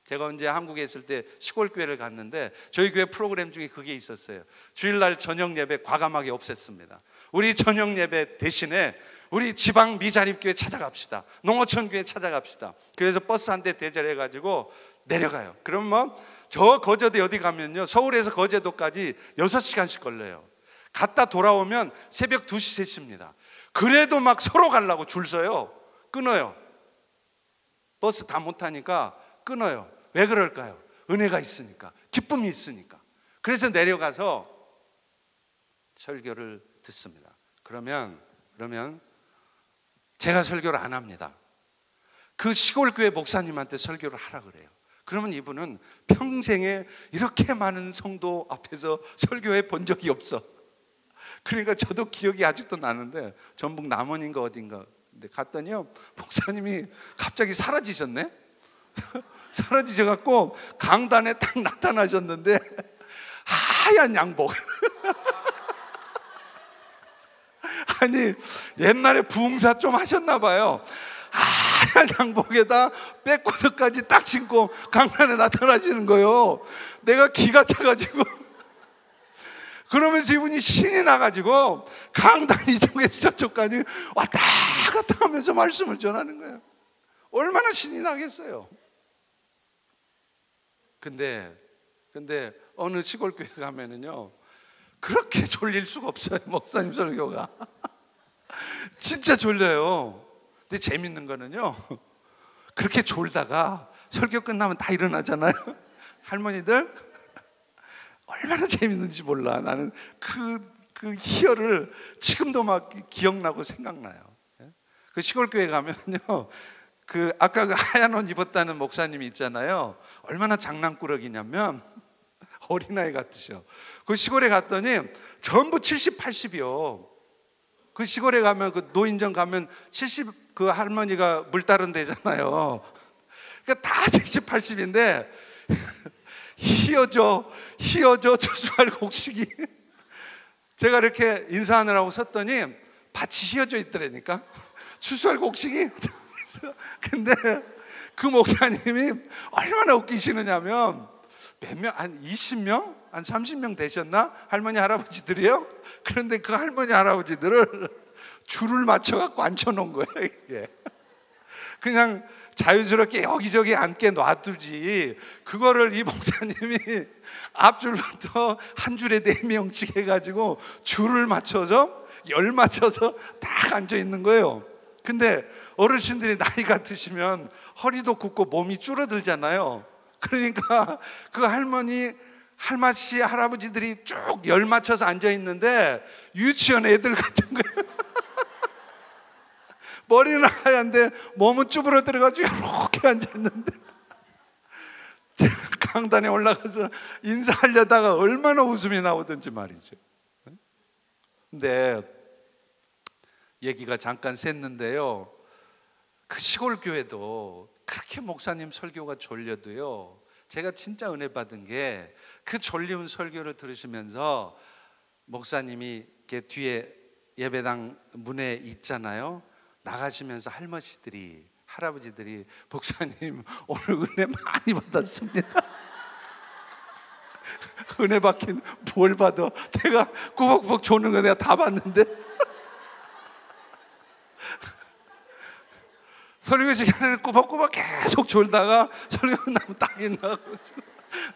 제가 언제 한국에 있을 때 시골 교회를 갔는데 저희 교회 프로그램 중에 그게 있었어요. 주일날 저녁 예배 과감하게 없앴습니다. 우리 저녁 예배 대신에 우리 지방 미자립교회 찾아갑시다, 농어촌 교회 찾아갑시다. 그래서 버스 한 대 대절해가지고 내려가요. 그러면 저 거제도 어디 가면요, 서울에서 거제도까지 6시간씩 걸려요. 갔다 돌아오면 새벽 2시, 3시입니다. 그래도 막 서로 가려고 줄 서요. 끊어요. 버스 다 못 타니까 끊어요. 왜 그럴까요? 은혜가 있으니까, 기쁨이 있으니까. 그래서 내려가서 설교를 듣습니다. 그러면 제가 설교를 안 합니다. 그 시골 교회 목사님한테 설교를 하라 그래요. 그러면 이분은 평생에 이렇게 많은 성도 앞에서 설교해 본 적이 없어. 그러니까 저도 기억이 아직도 나는데, 전북 남원인가 어딘가 근데 갔더니요, 목사님이 갑자기 사라지셨네. 사라지셔갖고 강단에 딱 나타나셨는데 하얀 양복. 아니 옛날에 부흥사 좀 하셨나 봐요. 하얀 양복에다 백코트까지 딱 신고 강단에 나타나시는 거예요. 내가 기가 차가지고 그러면서 이분이 신이 나가지고 강단 이쪽에서 저쪽까지 왔다 갔다 하면서 말씀을 전하는 거예요. 얼마나 신이 나겠어요. 근데 어느 시골 교회 가면은요, 그렇게 졸릴 수가 없어요. 목사님 설교가 진짜 졸려요. 근데 재밌는 거는요, 그렇게 졸다가 설교 끝나면 다 일어나잖아요. 할머니들 얼마나 재밌는지 몰라. 나는 그 희열을 지금도 막 기억나고 생각나요. 그 시골 교회 가면요, 그 아까 그 하얀 옷 입었다는 목사님이 있잖아요. 얼마나 장난꾸러기냐면 어린아이 같으셔. 그 시골에 갔더니 전부 70, 80이요. 그 시골에 가면 그 노인정 가면 70 그 할머니가 물 따른 데잖아요. 그러니까 다 70, 80인데 희어져 추수할 곡식이. 제가 이렇게 인사하느라고 섰더니 밭이 희어져 있더라니까. 추수할 곡식이. 근데 그 목사님이 얼마나 웃기시느냐면, 몇 명, 한 20명? 한 30명 되셨나? 할머니 할아버지들이요. 그런데 그 할머니 할아버지들을 줄을 맞춰갖고 앉혀놓은 거예요. 이게 그냥 자유스럽게 여기저기 앉게 놔두지, 그거를 이 목사님이 앞줄부터 한 줄에 4명씩 해가지고 줄을 맞춰서 열 맞춰서 딱 앉아있는 거예요. 근데 어르신들이 나이가 드시면 허리도 굽고 몸이 줄어들잖아요. 그러니까 그 할머니 할아버지들이 쭉 열 맞춰서 앉아있는데 유치원 애들 같은 거예요. 머리는 하얀데 몸은 쭈그러들어가지고 이렇게 앉아있는데, 제가 강단에 올라가서 인사하려다가 얼마나 웃음이 나오든지 말이죠. 근데 얘기가 잠깐 샜는데요, 그 시골 교회도 그렇게 목사님 설교가 졸려도요, 제가 진짜 은혜 받은 게 그 졸리운 설교를 들으시면서 목사님이 이렇게 뒤에 예배당 문에 있잖아요. 나가시면서 할아버지들이 목사님 오늘 은혜 많이 받았습니다. 은혜 받긴 뭘 받아. 내가 꾸벅꾸벅 조는 거 내가 다 봤는데. 설교 시간에는 꾸벅꾸벅 계속 졸다가 설교 끝나면 딱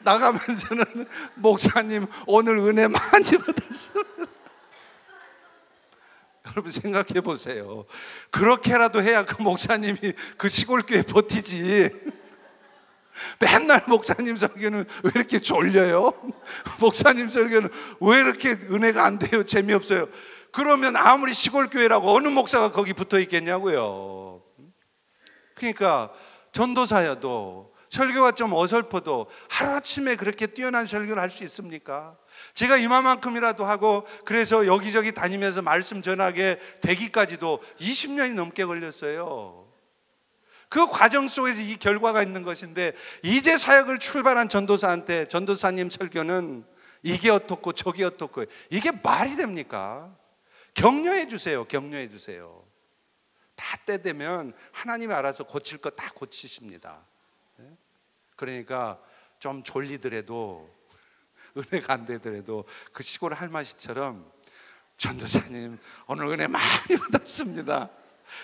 나가면서는 목사님 오늘 은혜 많이 받았습니다. 여러분 생각해 보세요. 그렇게라도 해야 그 목사님이 그 시골교회 버티지. 맨날 목사님 설교는 왜 이렇게 졸려요? 목사님 설교는 왜 이렇게 은혜가 안 돼요? 재미없어요? 그러면 아무리 시골교회라고 어느 목사가 거기 붙어 있겠냐고요. 그러니까 전도사여도 설교가 좀 어설퍼도 하루아침에 그렇게 뛰어난 설교를 할 수 있습니까? 제가 이만큼이라도 하고 그래서 여기저기 다니면서 말씀 전하게 되기까지도 20년이 넘게 걸렸어요. 그 과정 속에서 이 결과가 있는 것인데, 이제 사역을 출발한 전도사한테 전도사님 설교는 이게 어떻고 저게 어떻고, 이게 말이 됩니까? 격려해 주세요. 격려해 주세요. 다 때 되면 하나님이 알아서 고칠 거 다 고치십니다. 그러니까 좀 졸리더라도, 은혜가 안 되더라도 그 시골 할머니처럼 전도사님 오늘 은혜 많이 받았습니다,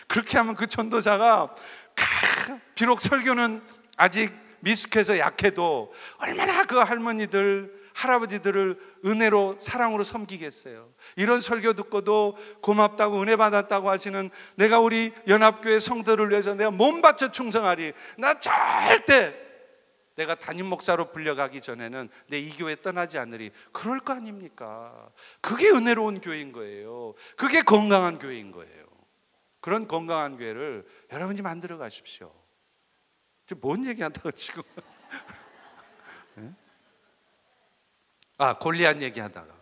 그렇게 하면 그 전도사가 비록 설교는 아직 미숙해서 약해도 얼마나 그 할머니들 할아버지들을 은혜로 사랑으로 섬기겠어요. 이런 설교 듣고도 고맙다고 은혜 받았다고 하시는, 내가 우리 연합교회 성도를 위해서 내가 몸 바쳐 충성하리, 나 절대 내가 담임 목사로 불려가기 전에는 내 이 교회 떠나지 않으리, 그럴 거 아닙니까? 그게 은혜로운 교회인 거예요. 그게 건강한 교회인 거예요. 그런 건강한 교회를 여러분이 만들어 가십시오. 지금 뭔 얘기한다고 지금? 네? 골리앗 얘기하다가,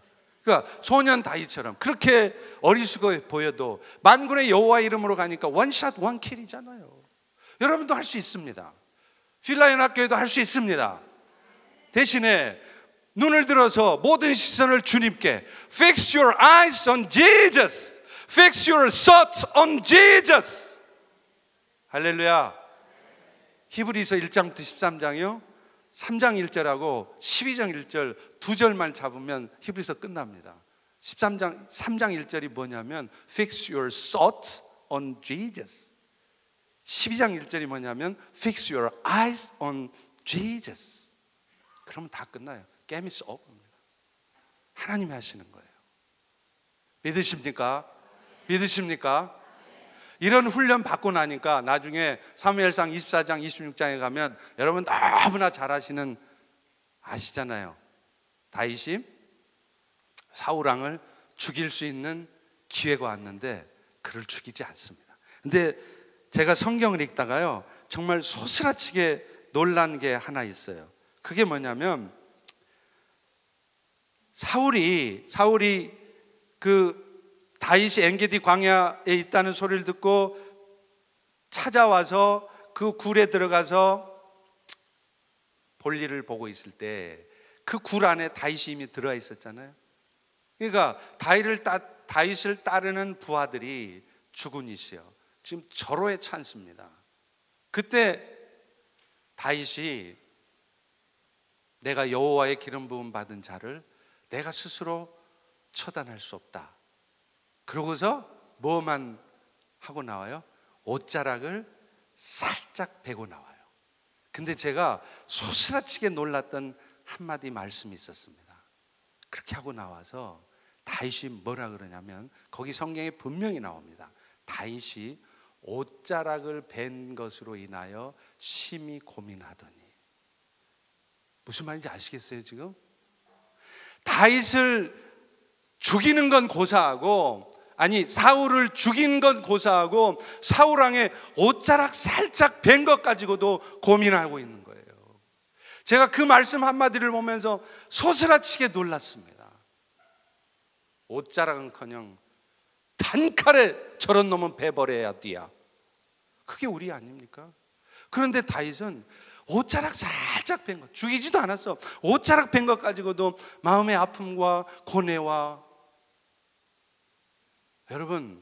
그러니까 소년 다윗처럼 그렇게 어리숙어 보여도 만군의 여호와 이름으로 가니까 원샷 원킬이잖아요. 여러분도 할 수 있습니다. 필라연합교회도 할 수 있습니다. 대신에 눈을 들어서 모든 시선을 주님께, Fix your eyes on Jesus, Fix your thoughts on Jesus. 할렐루야. 히브리서 1장부터 13장이요 3장 1절하고 12장 1절 두 절만 잡으면 히브리서 끝납니다. 3장 1절이 뭐냐면 Fix your thoughts on Jesus. 12장 1절이 뭐냐면 Fix your eyes on Jesus. 그러면 다 끝나요. 게임이 쏘입니다. 하나님이 하시는 거예요. 믿으십니까? 믿으십니까? 이런 훈련 받고 나니까 나중에 사무엘상 24장 26장에 가면 여러분 너무나 잘 아시잖아요. 다윗이 사울왕을 죽일 수 있는 기회가 왔는데 그를 죽이지 않습니다. 근데 제가 성경을 읽다가요 정말 소스라치게 놀란 게 하나 있어요. 그게 뭐냐면 사울이 그 다윗이 엔게디 광야에 있다는 소리를 듣고 찾아와서 그 굴에 들어가서 볼일을 보고 있을 때 그 굴 안에 다윗이 이미 들어와 있었잖아요. 그러니까 다윗을 따르는 부하들이 죽은 이시여 지금 절호에 찬습니다. 그때 다윗이 내가 여호와의 기름 부음 받은 자를 내가 스스로 처단할 수 없다. 그러고서 뭐만 하고 나와요? 옷자락을 살짝 베고 나와요. 근데 제가 소스라치게 놀랐던 한마디 말씀이 있었습니다. 그렇게 하고 나와서 다윗이 뭐라 그러냐면 거기 성경에 분명히 나옵니다. 다윗이 옷자락을 벤 것으로 인하여 심히 고민하더니. 무슨 말인지 아시겠어요 지금? 다윗을 죽이는 건 고사하고, 아니 사울을 죽인 건 고사하고 사울왕의 옷자락 살짝 벤 것 가지고도 고민하고 있는 거예요. 제가 그 말씀 한마디를 보면서 소스라치게 놀랐습니다. 옷자락은커녕 단칼에 저런 놈은 베버려야 뛰야. 그게 우리 아닙니까? 그런데 다윗은 옷자락 살짝 벤 것, 죽이지도 않았어. 옷자락 벤 것 가지고도 마음의 아픔과 고뇌와, 여러분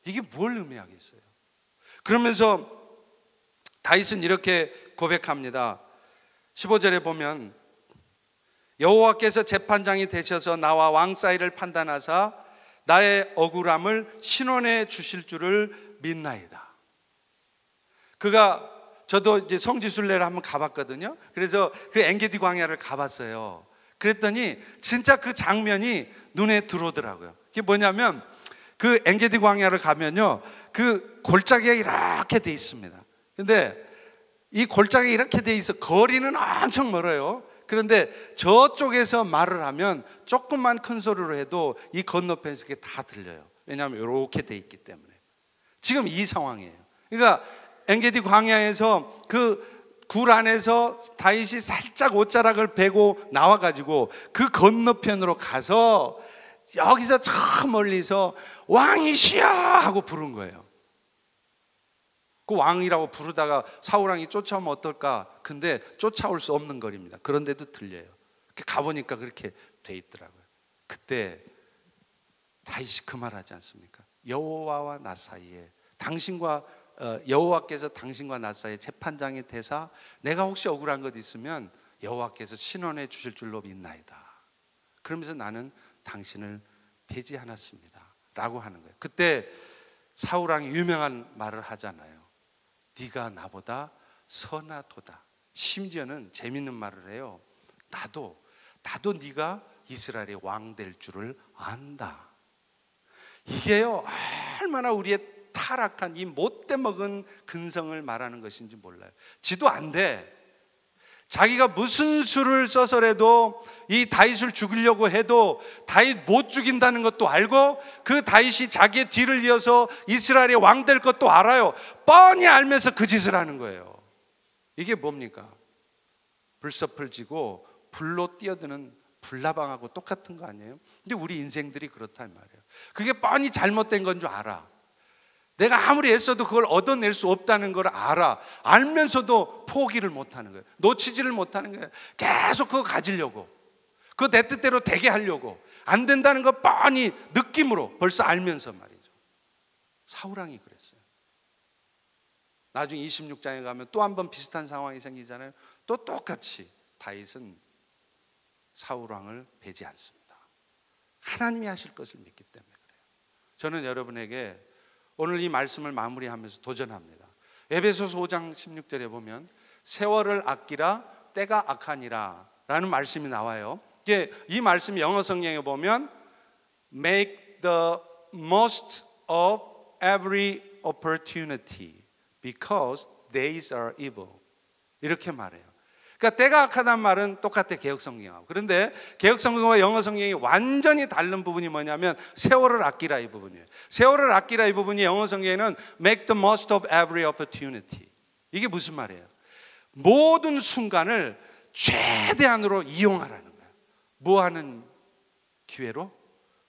이게 뭘 의미하겠어요? 그러면서 다윗은 이렇게 고백합니다. 15절에 보면 여호와께서 재판장이 되셔서 나와 왕 사이를 판단하사 나의 억울함을 신원해 주실 줄을 믿나이다. 저도 이제 성지순례를 한번 가봤거든요. 그래서 그 엔게디 광야를 가봤어요. 그랬더니 진짜 그 장면이 눈에 들어오더라고요. 그게 뭐냐면 그 엔게디 광야를 가면요, 그 골짜기가 이렇게 돼 있습니다. 근데 이 골짜기가 이렇게 돼 있어. 거리는 엄청 멀어요. 그런데 저쪽에서 말을 하면 조금만 큰 소리로 해도 이 건너편에서 그게 다 들려요. 왜냐하면 이렇게 돼 있기 때문에. 지금 이 상황이에요. 그러니까 엔게디 광야에서 그 굴 안에서 다윗이 살짝 옷자락을 베고 나와가지고 그 건너편으로 가서 여기서 저 멀리서 왕이시여 하고 부른 거예요. 그 왕이라고 부르다가 사울왕이 쫓아오면 어떨까? 근데 쫓아올 수 없는 거리입니다. 그런데도 들려요. 가보니까 그렇게 돼 있더라고요. 그때 다윗이 그 말하지 않습니까? 여호와와 나 사이에 여호와께서 당신과 나 사이에 재판장이 되사 내가 혹시 억울한 것 있으면 여호와께서 신원해 주실 줄로 믿나이다. 그러면서 나는 당신을 배지 않았습니다 라고 하는 거예요. 그때 사울왕이 유명한 말을 하잖아요. 네가 나보다 선하도다. 심지어는 재밌는 말을 해요. 나도 네가 이스라엘의 왕 될 줄을 안다. 이게요, 얼마나 우리의 타락한 이 못돼 먹은 근성을 말하는 것인지 몰라요. 지도 안 돼. 자기가 무슨 수를 써서라도 이 다윗을 죽이려고 해도 다윗 못 죽인다는 것도 알고, 그 다윗이 자기의 뒤를 이어서 이스라엘의 왕 될 것도 알아요. 뻔히 알면서 그 짓을 하는 거예요. 이게 뭡니까? 불섭을 지고 불로 뛰어드는 불나방하고 똑같은 거 아니에요? 근데 우리 인생들이 그렇단 말이에요. 그게 뻔히 잘못된 건 줄 알아. 내가 아무리 애써도 그걸 얻어낼 수 없다는 걸 알아. 알면서도 포기를 못하는 거예요. 놓치지를 못하는 거예요. 계속 그거 가지려고, 그거 내 뜻대로 되게 하려고. 안 된다는 거 뻔히 느낌으로 벌써 알면서 말이죠. 사울왕이 그랬어요. 나중에 26장에 가면 또 한 번 비슷한 상황이 생기잖아요. 또 똑같이 다윗은 사울왕을 배지 않습니다. 하나님이 하실 것을 믿기 때문에 그래요. 저는 여러분에게 오늘 이 말씀을 마무리하면서 도전합니다. 에베소서 5장 16절에 보면 세월을 아끼라 때가 악하니라 라는 말씀이 나와요. 이 말씀이 영어 성경에 보면 Make the most of every opportunity because days are evil, 이렇게 말해요. 그러니까 때가 악하다는 말은 똑같아, 개역성경하고. 그런데 개역성경과 영어성경이 완전히 다른 부분이 뭐냐면 세월을 아끼라 이 부분이에요. 세월을 아끼라 이 부분이 영어성경에는 Make the most of every opportunity. 이게 무슨 말이에요? 모든 순간을 최대한으로 이용하라는 거예요. 뭐 하는 기회로?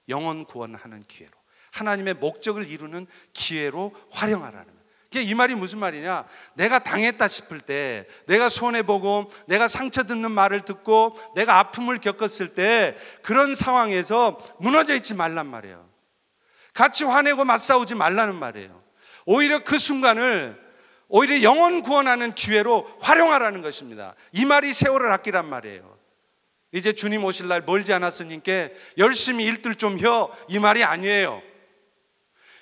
영혼 구원하는 기회로, 하나님의 목적을 이루는 기회로 활용하라는 거예요. 이 말이 무슨 말이냐? 내가 당했다 싶을 때, 내가 손해보고 내가 상처 듣는 말을 듣고 내가 아픔을 겪었을 때 그런 상황에서 무너져 있지 말란 말이에요. 같이 화내고 맞싸우지 말라는 말이에요. 오히려 그 순간을 오히려 영혼 구원하는 기회로 활용하라는 것입니다. 이 말이 세월을 아끼란 말이에요. 이제 주님 오실 날 멀지 않았으니까 열심히 일들 좀 혀, 이 말이 아니에요.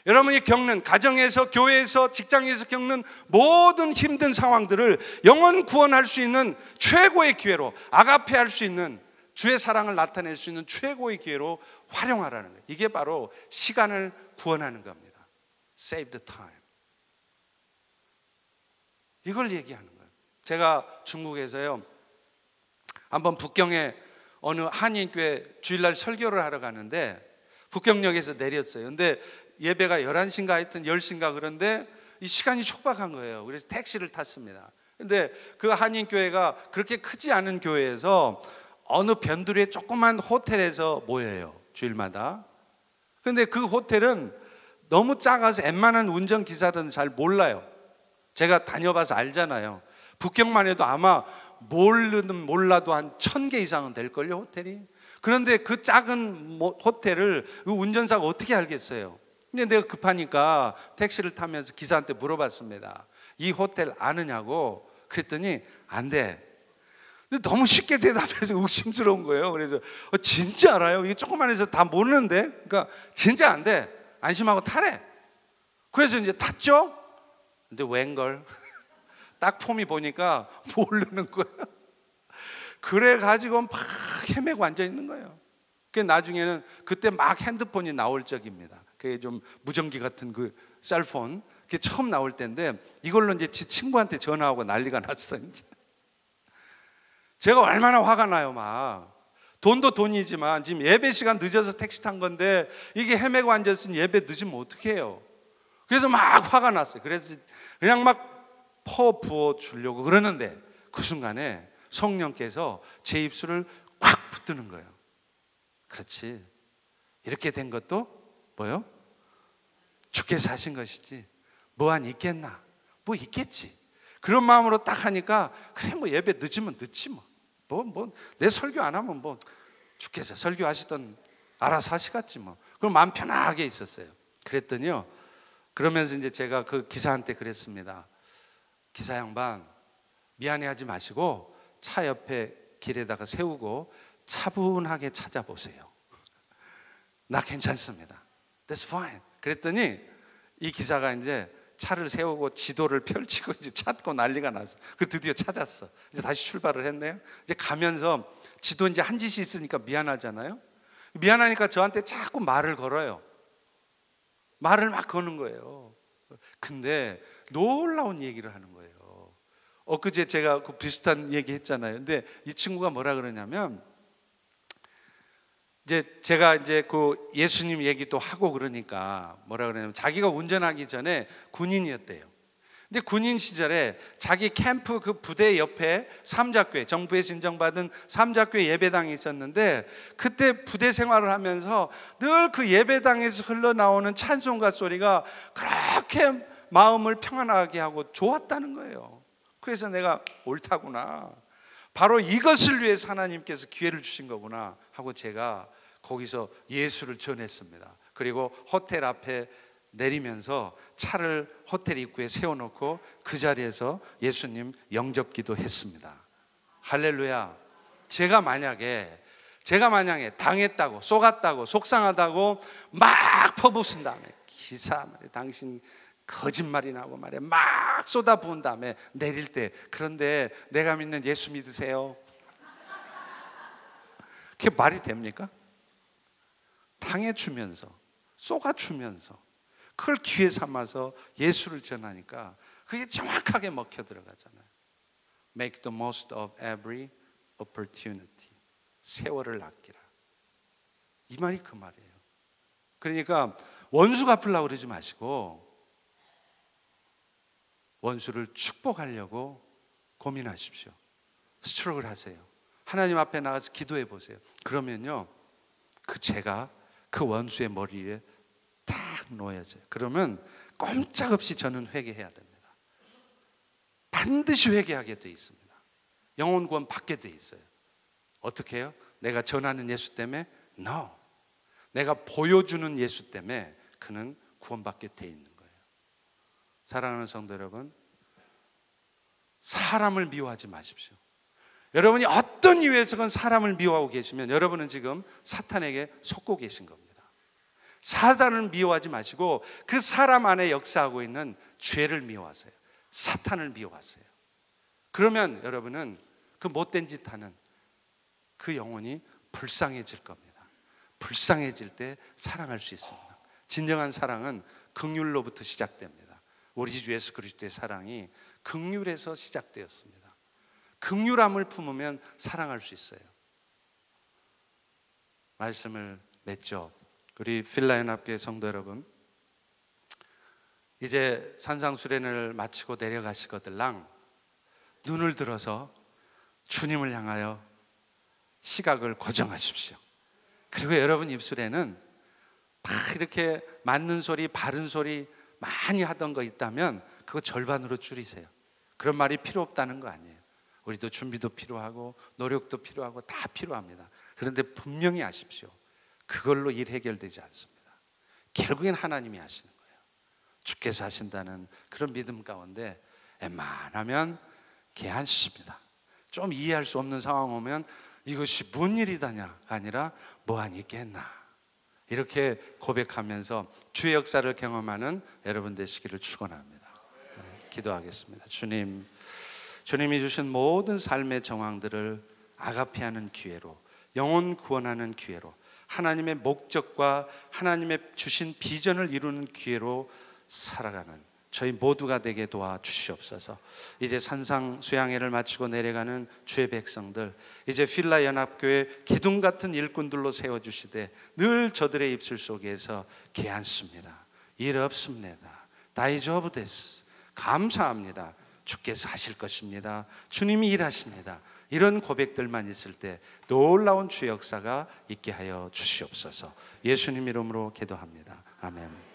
여러분이 겪는 가정에서, 교회에서, 직장에서 겪는 모든 힘든 상황들을 영혼 구원할 수 있는 최고의 기회로, 아가페 할 수 있는, 주의 사랑을 나타낼 수 있는 최고의 기회로 활용하라는 거예요. 이게 바로 시간을 구원하는 겁니다. Save the time. 이걸 얘기하는 거예요. 제가 중국에서요, 한번 북경에 어느 한인교회 주일날 설교를 하러 가는데 북경역에서 내렸어요. 근데 예배가 11시인가 하여튼 10시인가 그런데 이 시간이 촉박한 거예요. 그래서 택시를 탔습니다. 근데 그 한인교회가 그렇게 크지 않은 교회에서 어느 변두리의 조그만 호텔에서 모여요, 주일마다. 근데 그 호텔은 너무 작아서 웬만한 운전기사들은 잘 몰라요. 제가 다녀봐서 알잖아요. 북경만 해도 아마 몰라도 한 1000개 이상은 될걸요, 호텔이. 그런데 그 작은 호텔을 운전사가 어떻게 알겠어요? 근데 내가 급하니까 택시를 타면서 기사한테 물어봤습니다. 이 호텔 아느냐고. 그랬더니 안 돼. 근데 너무 쉽게 대답해서 의심스러운 거예요. 그래서 진짜 알아요? 이게 조그만해서 다 모르는데? 그러니까 진짜 안 돼. 안심하고 타래. 그래서 이제 탔죠? 근데 웬걸? 딱 폼이 보니까 모르는 거예요. 그래가지고 막 헤매고 앉아 있는 거예요. 나중에는 그때 막 핸드폰이 나올 적입니다. 그게 좀 무전기 같은 그 셀폰, 그게 처음 나올 때인데 이걸로 이제 지 친구한테 전화하고 난리가 났어. 이제 제가 얼마나 화가 나요. 막 돈도 돈이지만 지금 예배 시간 늦어서 택시 탄 건데 이게 헤매고 앉았으니 예배 늦으면 어떡해요. 그래서 막 화가 났어요. 그래서 그냥 막 퍼 부어 주려고 그러는데 그 순간에 성령께서 제 입술을 꽉 붙드는 거예요. 그렇지, 이렇게 된 것도 뭐요? 주께서 하신 것이지 뭐한 있겠나? 뭐 있겠지. 그런 마음으로 딱 하니까 그래 뭐 예배 늦으면 늦지 뭐 내 설교 안 하면 뭐 주께서 설교하시던 알아서 하시겠지 뭐. 그럼 마음 편하게 있었어요. 그랬더니요, 그러면서 이제 제가 그 기사한테 그랬습니다. 기사 양반, 미안해하지 마시고 차 옆에 길에다가 세우고 차분하게 찾아보세요. 나 괜찮습니다. That's fine. 그랬더니 이 기사가 이제 차를 세우고 지도를 펼치고 이제 찾고 난리가 났어. 그 드디어 찾았어. 이제 다시 출발을 했네요. 이제 가면서 지도 이제 한 짓이 있으니까 미안하잖아요. 미안하니까 저한테 자꾸 말을 걸어요. 말을 막 거는 거예요. 근데 놀라운 얘기를 하는 거예요. 엊그제 제가 그 비슷한 얘기 했잖아요. 근데 이 친구가 뭐라 그러냐면, 이제 제가 이제 그 예수님 얘기도 하고 그러니까 뭐라 그러냐면, 자기가 운전하기 전에 군인이었대요. 근데 군인 시절에 자기 캠프 그 부대 옆에 삼자교회, 정부에서 인정받은 삼자교회 예배당이 있었는데, 그때 부대 생활을 하면서 늘 그 예배당에서 흘러나오는 찬송가 소리가 그렇게 마음을 평안하게 하고 좋았다는 거예요. 그래서 내가 옳다구나, 바로 이것을 위해서 하나님께서 기회를 주신 거구나 하고 제가 거기서 예수를 전했습니다. 그리고 호텔 앞에 내리면서 차를 호텔 입구에 세워놓고 그 자리에서 예수님 영접기도 했습니다. 할렐루야. 제가 만약에 당했다고, 속았다고, 속상하다고 막 퍼붓은 다음에, 기사 말이야, 당신 거짓말이 나고 말이야, 막 쏟아부은 다음에 내릴 때, 그런데 내가 믿는 예수 믿으세요? 그게 말이 됩니까? 당해주면서, 쏘가주면서 그걸 기회 삼아서 예수를 전하니까 그게 정확하게 먹혀 들어가잖아요. Make the most of every opportunity. 세월을 아끼라, 이 말이 그 말이에요. 그러니까 원수 갚으려고 그러지 마시고 원수를 축복하려고 고민하십시오. 스트로글 하세요. 하나님 앞에 나가서 기도해 보세요. 그러면요, 그 죄가 그 원수의 머리 위에 딱 놓여져요. 그러면 꼼짝없이 저는 회개해야 됩니다. 반드시 회개하게 돼 있습니다. 영혼 구원 받게 돼 있어요. 어떻게 해요? 내가 전하는 예수 때문에? No. 내가 보여주는 예수 때문에 그는 구원받게 돼 있는 거예요. 사랑하는 성도 여러분, 사람을 미워하지 마십시오. 여러분이 어떤 이유에서건 사람을 미워하고 계시면 여러분은 지금 사탄에게 속고 계신 겁니다. 사단을 미워하지 마시고 그 사람 안에 역사하고 있는 죄를 미워하세요. 사탄을 미워하세요. 그러면 여러분은 그 못된 짓 하는 그 영혼이 불쌍해질 겁니다. 불쌍해질 때 사랑할 수 있습니다. 진정한 사랑은 긍휼로부터 시작됩니다. 우리 주 예수 그리스도의 사랑이 긍휼에서 시작되었습니다. 긍휼함을 품으면 사랑할 수 있어요. 말씀을 맺죠. 우리 필라연합교회 성도 여러분, 이제 산상수련을 마치고 내려가시거들랑 눈을 들어서 주님을 향하여 시각을 고정하십시오. 그리고 여러분 입술에는 막 이렇게 맞는 소리, 바른 소리 많이 하던 거 있다면 그거 절반으로 줄이세요. 그런 말이 필요 없다는 거 아니에요. 우리도 준비도 필요하고 노력도 필요하고 다 필요합니다. 그런데 분명히 아십시오. 그걸로 일 해결되지 않습니다. 결국엔 하나님이 하시는 거예요. 주께서 하신다는 그런 믿음 가운데 웬만하면 개안십니다. 좀 이해할 수 없는 상황 오면 이것이 뭔 일이다냐가 아니라 뭐하니 있겠나, 이렇게 고백하면서 주의 역사를 경험하는 여러분 되시기를 축원합니다. 기도하겠습니다. 주님이 주신 모든 삶의 정황들을 아가페하는 기회로, 영혼 구원하는 기회로, 하나님의 목적과 하나님의 주신 비전을 이루는 기회로 살아가는 저희 모두가 되게 도와주시옵소서. 이제 산상 수양회를 마치고 내려가는 주의 백성들, 이제 필라 연합교회 기둥 같은 일꾼들로 세워주시되 늘 저들의 입술 속에서 괜찮습니다, 일 없습니다, 다이조브 데스, 감사합니다, 주께서 하실 것입니다, 주님이 일하십니다, 이런 고백들만 있을 때 놀라운 주 역사가 있게 하여 주시옵소서. 예수님 이름으로 기도합니다. 아멘.